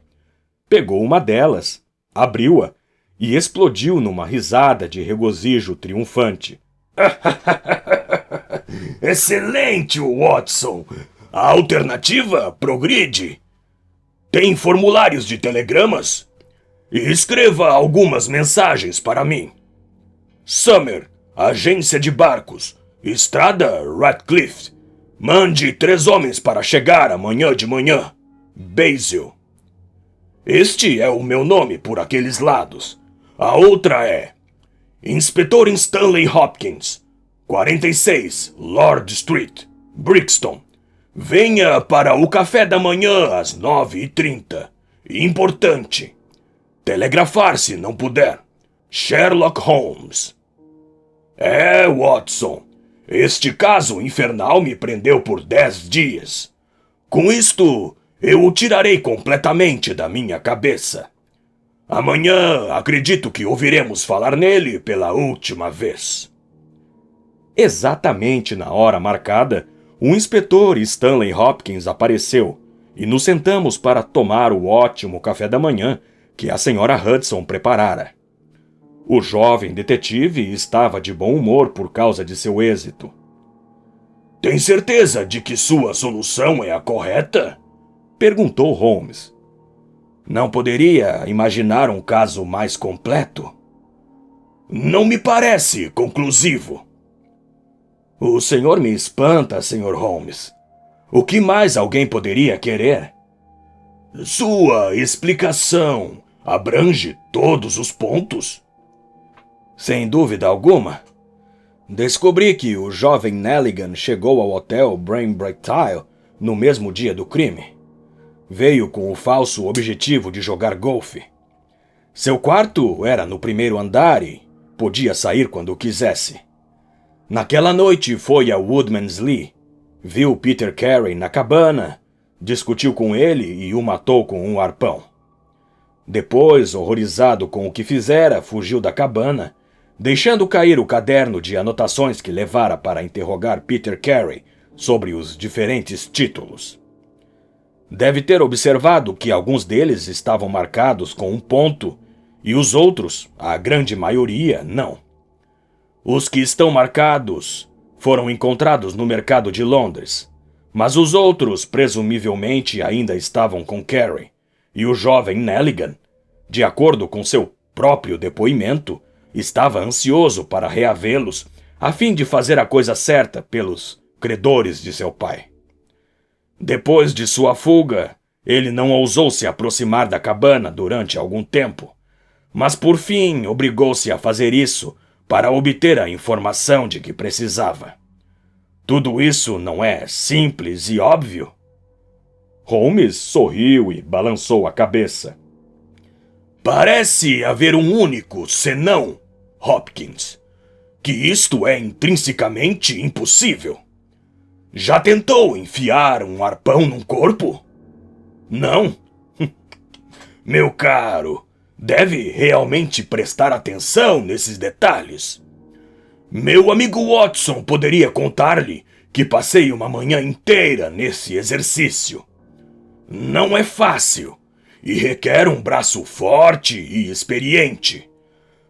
Pegou uma delas, abriu-a e explodiu numa risada de regozijo triunfante. "Excelente, Watson! A alternativa progride. Tem formulários de telegramas? E escreva algumas mensagens para mim. Summer, agência de barcos, Estrada Ratcliffe. Mande 3 homens para chegar amanhã de manhã. Basil. Este é o meu nome por aqueles lados. A outra é Inspetor Stanley Hopkins, 46 Lord Street, Brixton. Venha para o café da manhã às 9h30. Importante. Telegrafar se não puder. Sherlock Holmes." Watson, este caso infernal me prendeu por 10 dias. Com isto, eu o tirarei completamente da minha cabeça. Amanhã acredito que ouviremos falar nele pela última vez." Exatamente na hora marcada, o inspetor Stanley Hopkins apareceu e nos sentamos para tomar o ótimo café da manhã que a senhora Hudson preparara. O jovem detetive estava de bom humor por causa de seu êxito. "Tem certeza de que sua solução é a correta?" perguntou Holmes. "Não poderia imaginar um caso mais completo?" "Não me parece conclusivo." "O senhor me espanta, Sr. Holmes. O que mais alguém poderia querer?" "Sua explicação abrange todos os pontos?" "Sem dúvida alguma. Descobri que o jovem Nelligan chegou ao hotel Brambletie no mesmo dia do crime. Veio com o falso objetivo de jogar golfe. Seu quarto era no primeiro andar e podia sair quando quisesse. Naquela noite foi a Woodman's Lee, viu Peter Carey na cabana, discutiu com ele e o matou com um arpão. Depois, horrorizado com o que fizera, fugiu da cabana, deixando cair o caderno de anotações que levara para interrogar Peter Carey sobre os diferentes títulos. Deve ter observado que alguns deles estavam marcados com um ponto e os outros, a grande maioria, não. Os que estão marcados foram encontrados no mercado de Londres, mas os outros presumivelmente ainda estavam com Carey, e o jovem Nelligan, de acordo com seu próprio depoimento, estava ansioso para reavê-los a fim de fazer a coisa certa pelos credores de seu pai. Depois de sua fuga, ele não ousou se aproximar da cabana durante algum tempo, mas por fim obrigou-se a fazer isso para obter a informação de que precisava. Tudo isso não é simples e óbvio? Holmes sorriu e balançou a cabeça. Parece haver um único senão, Hopkins, que isto é intrinsecamente impossível. Já tentou enfiar um arpão num corpo? Não? Meu caro, deve realmente prestar atenção nesses detalhes. Meu amigo Watson poderia contar-lhe que passei uma manhã inteira nesse exercício. Não é fácil e requer um braço forte e experiente.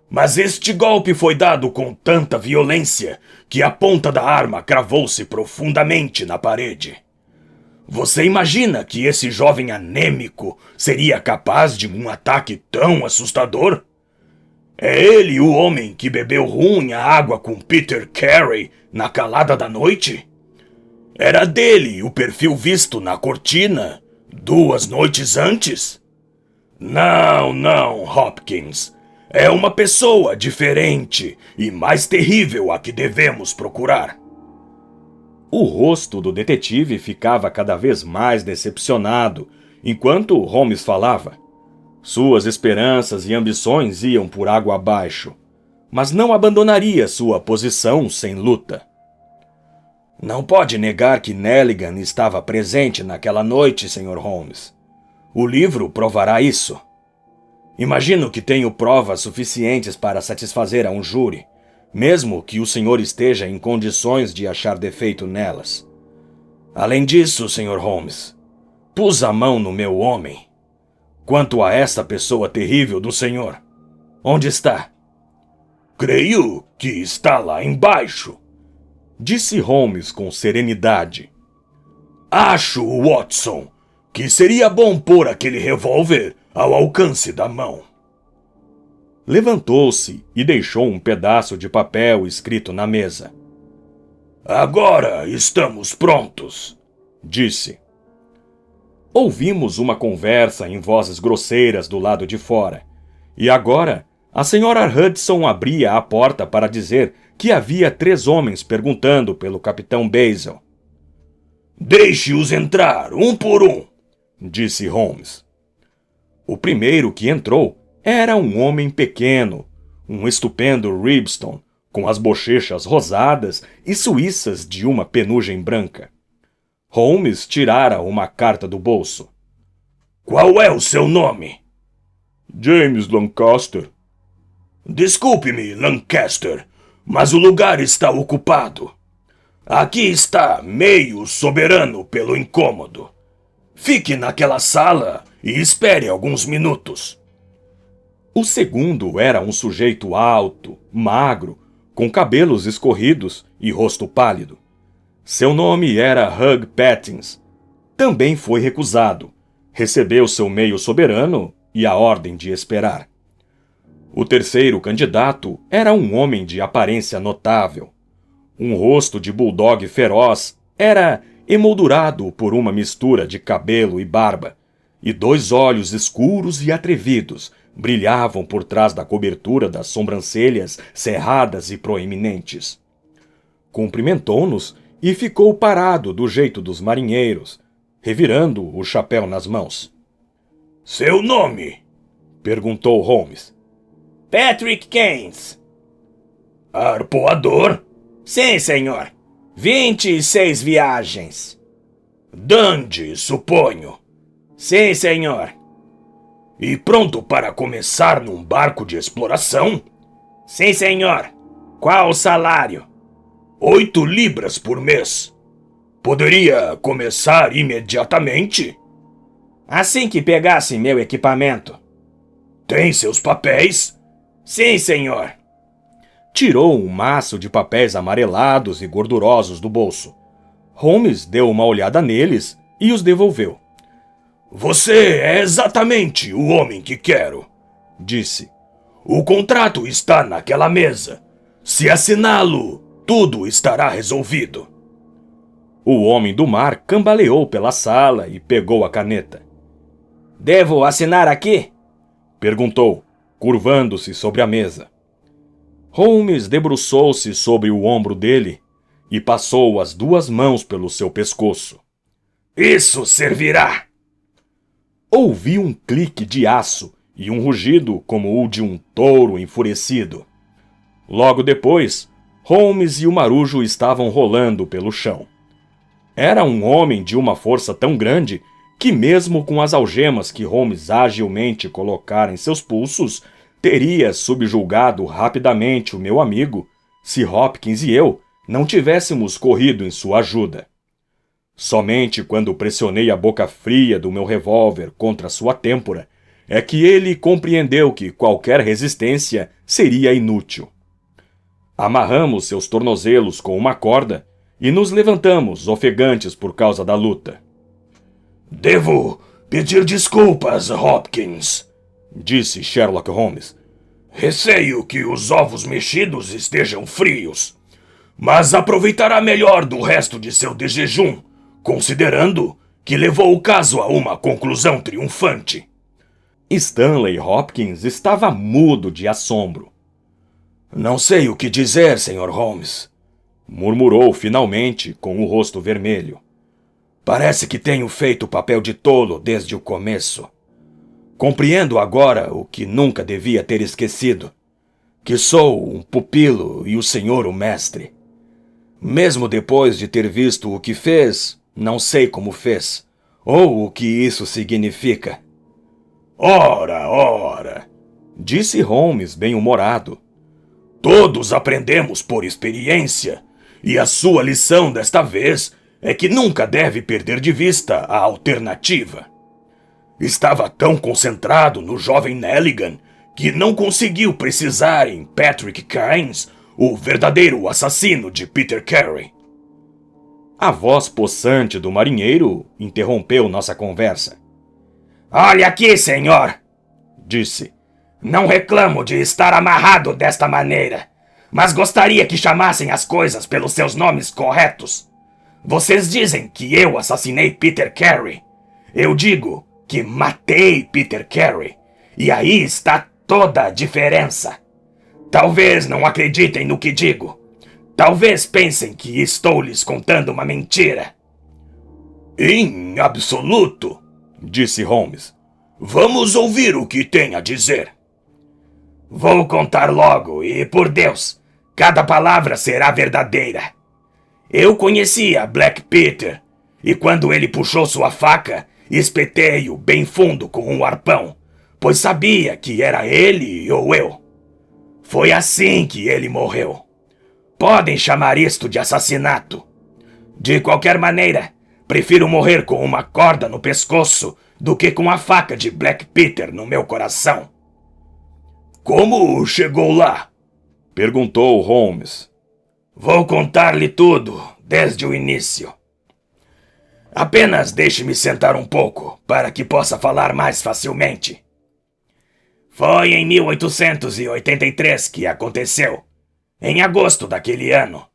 Mas este golpe foi dado com tanta violência que a ponta da arma cravou-se profundamente na parede. Você imagina que esse jovem anêmico seria capaz de um ataque tão assustador? É ele o homem que bebeu ruim a água com Peter Carey na calada da noite? Era dele o perfil visto na cortina 2 noites antes? Não, Hopkins. É uma pessoa diferente e mais terrível a que devemos procurar. O rosto do detetive ficava cada vez mais decepcionado enquanto Holmes falava. Suas esperanças e ambições iam por água abaixo, mas não abandonaria sua posição sem luta. Não pode negar que Nelligan estava presente naquela noite, Sr. Holmes. O livro provará isso. Imagino que tenho provas suficientes para satisfazer a um júri, mesmo que o senhor esteja em condições de achar defeito nelas. Além disso, Sr. Holmes, pus a mão no meu homem. Quanto a essa pessoa terrível do senhor, onde está? Creio que está lá embaixo, disse Holmes com serenidade. Acho, Watson, que seria bom pôr aquele revólver ao alcance da mão. Levantou-se e deixou um pedaço de papel escrito na mesa. Agora estamos prontos, disse. Ouvimos uma conversa em vozes grosseiras do lado de fora, e agora a senhora Hudson abria a porta para dizer que havia 3 homens perguntando pelo capitão Basil. Deixe-os entrar, um por um, disse Holmes. O primeiro que entrou era um homem pequeno, um estupendo Ribston, com as bochechas rosadas e suíças de uma penugem branca. Holmes tirara uma carta do bolso. Qual é o seu nome? James Lancaster. Desculpe-me, Lancaster, mas o lugar está ocupado. Aqui está meio soberano pelo incômodo. Fique naquela sala e espere alguns minutos. O segundo era um sujeito alto, magro, com cabelos escorridos e rosto pálido. Seu nome era Hugh Pattins. Também foi recusado. Recebeu seu meio soberano e a ordem de esperar. O terceiro candidato era um homem de aparência notável. Um rosto de bulldog feroz era emoldurado por uma mistura de cabelo e barba, e 2 olhos escuros e atrevidos brilhavam por trás da cobertura das sobrancelhas cerradas e proeminentes. Cumprimentou-nos e ficou parado do jeito dos marinheiros, revirando o chapéu nas mãos. Seu nome? Perguntou Holmes. Patrick Keynes. Arpoador? Sim, senhor. 26 viagens. Dandy, suponho. Sim, senhor. E pronto para começar num barco de exploração? Sim, senhor. Qual o salário? 8 libras por mês. Poderia começar imediatamente? Assim que pegasse meu equipamento. Tem seus papéis? Sim, senhor. Tirou um maço de papéis amarelados e gordurosos do bolso. Holmes deu uma olhada neles e os devolveu. Você é exatamente o homem que quero, disse. O contrato está naquela mesa. Se assiná-lo, tudo estará resolvido. O homem do mar cambaleou pela sala e pegou a caneta. Devo assinar aqui? Perguntou, curvando-se sobre a mesa. Holmes debruçou-se sobre o ombro dele e passou as 2 mãos pelo seu pescoço. Isso servirá! Ouvi um clique de aço e um rugido como o de um touro enfurecido. Logo depois, Holmes e o marujo estavam rolando pelo chão. Era um homem de uma força tão grande que, mesmo com as algemas que Holmes agilmente colocara em seus pulsos, teria subjugado rapidamente o meu amigo se Hopkins e eu não tivéssemos corrido em sua ajuda. Somente quando pressionei a boca fria do meu revólver contra sua têmpora é que ele compreendeu que qualquer resistência seria inútil. Amarramos seus tornozelos com uma corda e nos levantamos, ofegantes por causa da luta. Devo pedir desculpas, Hopkins, disse Sherlock Holmes. Receio que os ovos mexidos estejam frios, mas aproveitará melhor do resto de seu de jejum, considerando que levou o caso a uma conclusão triunfante. Stanley Hopkins estava mudo de assombro. Não sei o que dizer, Sr. Holmes, murmurou finalmente com o rosto vermelho. Parece que tenho feito o papel de tolo desde o começo. Compreendo agora o que nunca devia ter esquecido, que sou um pupilo e o senhor o mestre. Mesmo depois de ter visto o que fez, não sei como fez, ou o que isso significa. Ora, disse Holmes bem-humorado. Todos aprendemos por experiência, e a sua lição desta vez é que nunca deve perder de vista a alternativa. Estava tão concentrado no jovem Nelligan que não conseguiu precisar em Patrick Kynes, o verdadeiro assassino de Peter Carey. A voz possante do marinheiro interrompeu nossa conversa. Olha aqui, senhor, disse. Não reclamo de estar amarrado desta maneira, mas gostaria que chamassem as coisas pelos seus nomes corretos. Vocês dizem que eu assassinei Peter Carey. Eu digo que matei Peter Carey. E aí está toda a diferença. Talvez não acreditem no que digo. Talvez pensem que estou lhes contando uma mentira. Em absoluto, disse Holmes. Vamos ouvir o que tem a dizer. Vou contar logo e, por Deus, cada palavra será verdadeira. Eu conhecia Black Peter, e quando ele puxou sua faca, espetei-o bem fundo com um arpão, pois sabia que era ele ou eu. Foi assim que ele morreu. Podem chamar isto de assassinato. De qualquer maneira, prefiro morrer com uma corda no pescoço do que com a faca de Black Peter no meu coração. Como chegou lá? Perguntou Holmes. Vou contar-lhe tudo, desde o início. Apenas deixe-me sentar um pouco, para que possa falar mais facilmente. Foi em 1883 que aconteceu, em agosto daquele ano.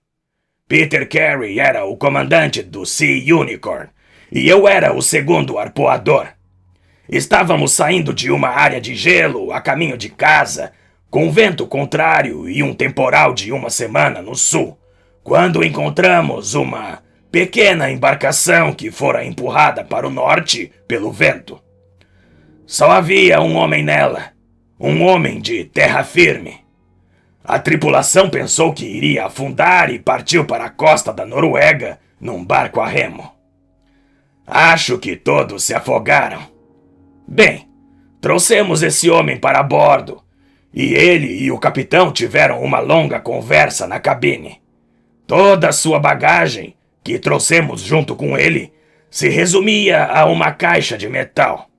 Peter Carey era o comandante do Sea Unicorn, e eu era o segundo arpoador. Estávamos saindo de uma área de gelo a caminho de casa, com vento contrário e um temporal de uma semana no sul, quando encontramos uma pequena embarcação que fora empurrada para o norte pelo vento. Só havia um homem nela, um homem de terra firme. A tripulação pensou que iria afundar e partiu para a costa da Noruega num barco a remo. Acho que todos se afogaram. Bem, trouxemos esse homem para bordo, e ele e o capitão tiveram uma longa conversa na cabine. Toda a sua bagagem, que trouxemos junto com ele, se resumia a uma caixa de metal.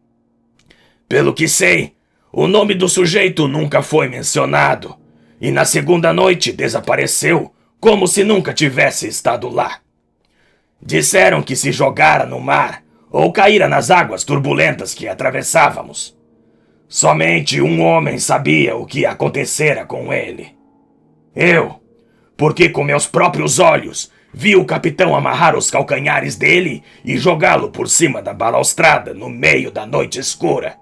Pelo que sei, o nome do sujeito nunca foi mencionado, e na segunda noite desapareceu como se nunca tivesse estado lá. Disseram que se jogara no mar ou caíra nas águas turbulentas que atravessávamos. Somente um homem sabia o que acontecera com ele. Eu, porque com meus próprios olhos vi o capitão amarrar os calcanhares dele e jogá-lo por cima da balaustrada no meio da noite escura.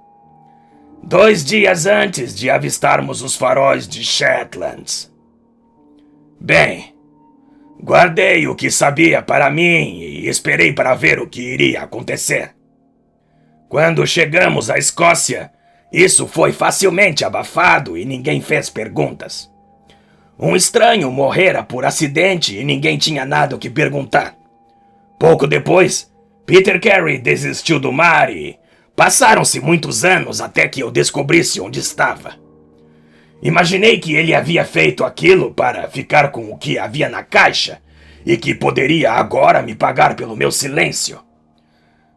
2 dias antes de avistarmos os faróis de Shetlands. Bem, guardei o que sabia para mim e esperei para ver o que iria acontecer. Quando chegamos à Escócia, isso foi facilmente abafado e ninguém fez perguntas. Um estranho morrera por acidente e ninguém tinha nada o que perguntar. Pouco depois, Peter Carey desistiu do mar e passaram-se muitos anos até que eu descobrisse onde estava. Imaginei que ele havia feito aquilo para ficar com o que havia na caixa e que poderia agora me pagar pelo meu silêncio.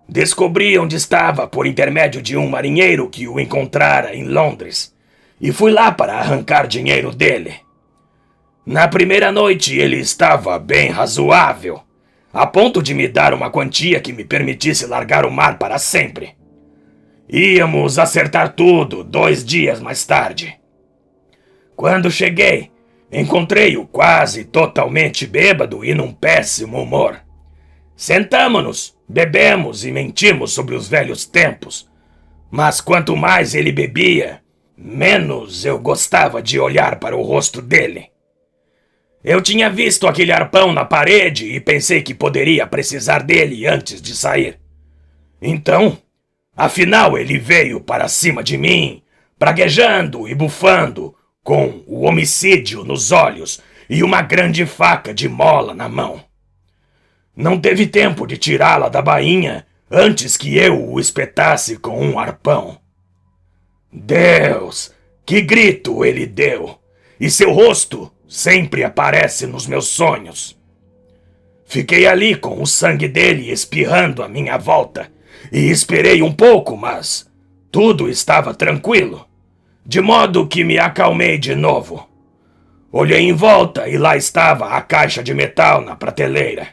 Descobri onde estava por intermédio de um marinheiro que o encontrara em Londres e fui lá para arrancar dinheiro dele. Na primeira noite ele estava bem razoável, a ponto de me dar uma quantia que me permitisse largar o mar para sempre. Íamos acertar tudo 2 dias mais tarde. Quando cheguei, encontrei-o quase totalmente bêbado e num péssimo humor. Sentamo-nos, bebemos e mentimos sobre os velhos tempos. Mas quanto mais ele bebia, menos eu gostava de olhar para o rosto dele. Eu tinha visto aquele arpão na parede e pensei que poderia precisar dele antes de sair. Então, afinal ele veio para cima de mim, praguejando e bufando, com o homicídio nos olhos e uma grande faca de mola na mão. Não teve tempo de tirá-la da bainha antes que eu o espetasse com um arpão. Deus, que grito ele deu! E seu rosto sempre aparece nos meus sonhos. Fiquei ali com o sangue dele espirrando à minha volta e esperei um pouco, mas tudo estava tranquilo, de modo que me acalmei de novo. Olhei em volta e lá estava a caixa de metal na prateleira.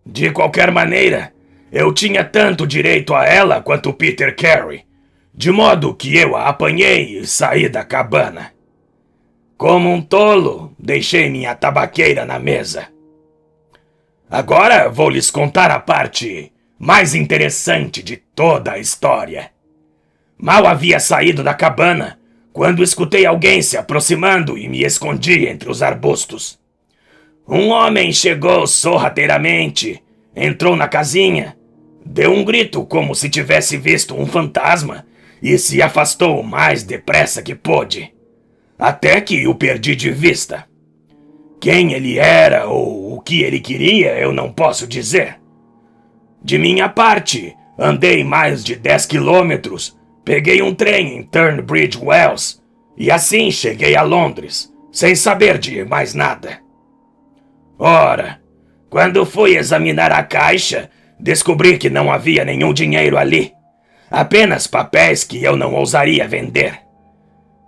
De qualquer maneira, eu tinha tanto direito a ela quanto Peter Carey, de modo que eu a apanhei e saí da cabana. Como um tolo, deixei minha tabaqueira na mesa. Agora vou lhes contar a parte mais interessante de toda a história. Mal havia saído da cabana quando escutei alguém se aproximando e me escondi entre os arbustos. Um homem chegou sorrateiramente, entrou na casinha, deu um grito como se tivesse visto um fantasma e se afastou o mais depressa que pôde, até que o perdi de vista. Quem ele era ou o que ele queria eu não posso dizer. De minha parte, andei mais de 10 quilômetros, peguei um trem em Tunbridge Wells e assim cheguei a Londres, sem saber de mais nada. Ora, quando fui examinar a caixa, descobri que não havia nenhum dinheiro ali, apenas papéis que eu não ousaria vender.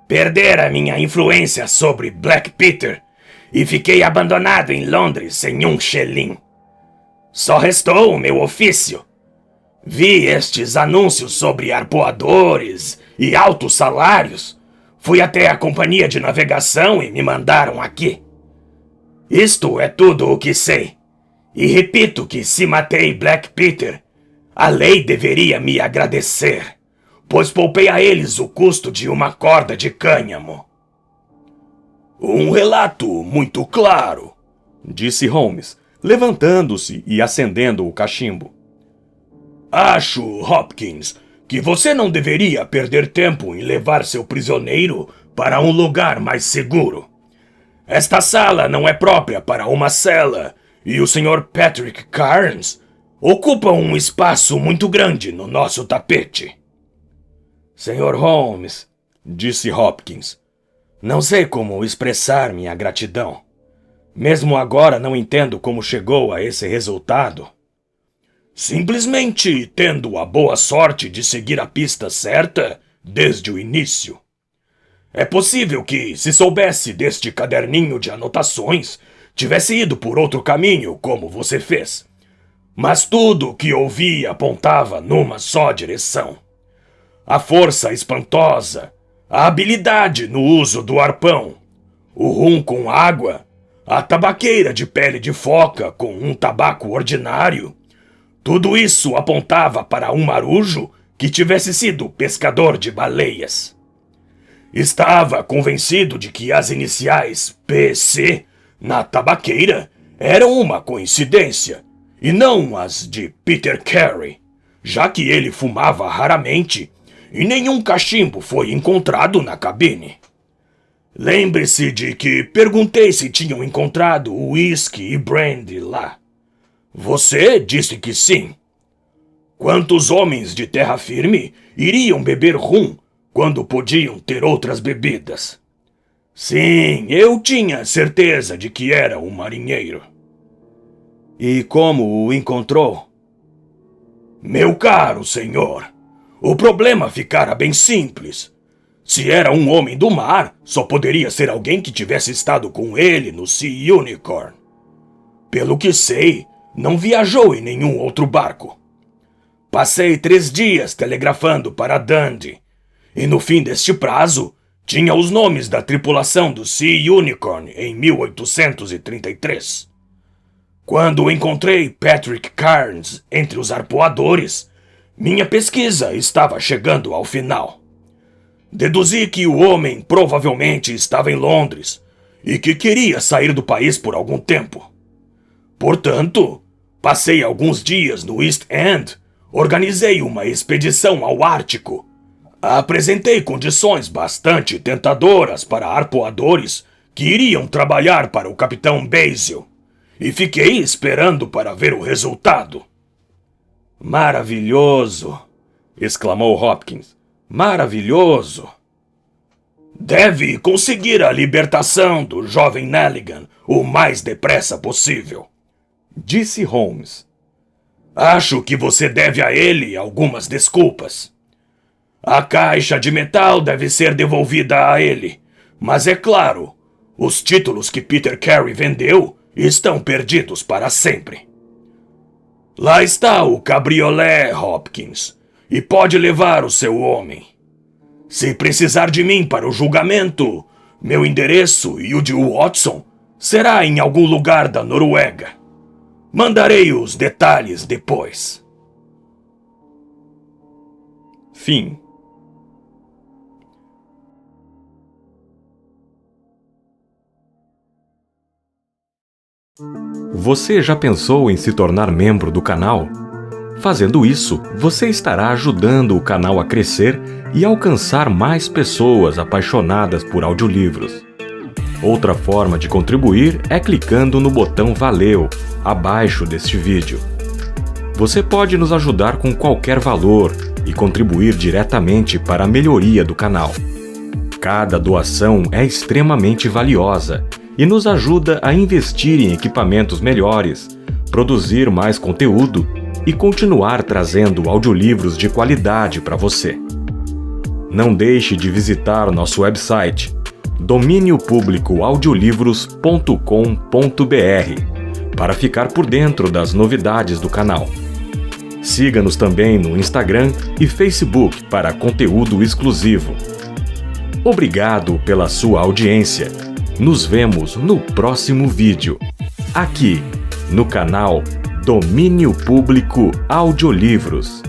Perdera minha influência sobre Black Peter e fiquei abandonado em Londres sem um xelim. Só restou o meu ofício. Vi estes anúncios sobre arpoadores e altos salários. Fui até a companhia de navegação e me mandaram aqui. Isto é tudo o que sei. E repito que se matei Black Peter, a lei deveria me agradecer, pois poupei a eles o custo de uma corda de cânhamo. Um relato muito claro, disse Holmes, levantando-se e acendendo o cachimbo. Acho, Hopkins, que você não deveria perder tempo em levar seu prisioneiro para um lugar mais seguro. Esta sala não é própria para uma cela, e o Sr. Patrick Cairns ocupa um espaço muito grande no nosso tapete. Sr. Holmes, disse Hopkins, não sei como expressar minha gratidão. Mesmo agora não entendo como chegou a esse resultado. Simplesmente tendo a boa sorte de seguir a pista certa desde o início. É possível que, se soubesse deste caderninho de anotações, tivesse ido por outro caminho, como você fez. Mas tudo o que ouvi apontava numa só direção. A força espantosa, a habilidade no uso do arpão, o rum com água, a tabaqueira de pele de foca com um tabaco ordinário. Tudo isso apontava para um marujo que tivesse sido pescador de baleias. Estava convencido de que as iniciais PC na tabaqueira eram uma coincidência, e não as de Peter Carey, já que ele fumava raramente e nenhum cachimbo foi encontrado na cabine. Lembre-se de que perguntei se tinham encontrado uísque e brandy lá. Você disse que sim. Quantos homens de terra firme iriam beber rum quando podiam ter outras bebidas? Sim, eu tinha certeza de que era um marinheiro. E como o encontrou? Meu caro senhor, o problema ficara bem simples. Se era um homem do mar, só poderia ser alguém que tivesse estado com ele no Sea Unicorn. Pelo que sei, não viajou em nenhum outro barco. Passei 3 dias telegrafando para Dundee, e no fim deste prazo, tinha os nomes da tripulação do Sea Unicorn em 1833. Quando encontrei Patrick Carnes entre os arpoadores, minha pesquisa estava chegando ao final. Deduzi que o homem provavelmente estava em Londres e que queria sair do país por algum tempo. Portanto, passei alguns dias no East End, organizei uma expedição ao Ártico, apresentei condições bastante tentadoras para arpoadores que iriam trabalhar para o capitão Basil, e fiquei esperando para ver o resultado. Maravilhoso! Exclamou Hopkins. Maravilhoso! Deve conseguir a libertação do jovem Nelligan o mais depressa possível, disse Holmes. Acho que você deve a ele algumas desculpas. A caixa de metal deve ser devolvida a ele, mas é claro, os títulos que Peter Carey vendeu estão perdidos para sempre. Lá está o cabriolé, Hopkins, e pode levar o seu homem. Se precisar de mim para o julgamento, meu endereço e o de Watson será em algum lugar da Noruega. Mandarei os detalhes depois. Fim. Você já pensou em se tornar membro do canal? Fazendo isso, você estará ajudando o canal a crescer e alcançar mais pessoas apaixonadas por audiolivros. Outra forma de contribuir é clicando no botão Valeu, abaixo deste vídeo. Você pode nos ajudar com qualquer valor e contribuir diretamente para a melhoria do canal. Cada doação é extremamente valiosa e nos ajuda a investir em equipamentos melhores, produzir mais conteúdo e continuar trazendo audiolivros de qualidade para você. Não deixe de visitar nosso website dominiopublicoaudiolivros.com.br para ficar por dentro das novidades do canal. Siga-nos também no Instagram e Facebook para conteúdo exclusivo. Obrigado pela sua audiência. Nos vemos no próximo vídeo, aqui no canal Domínio Público Audiolivros.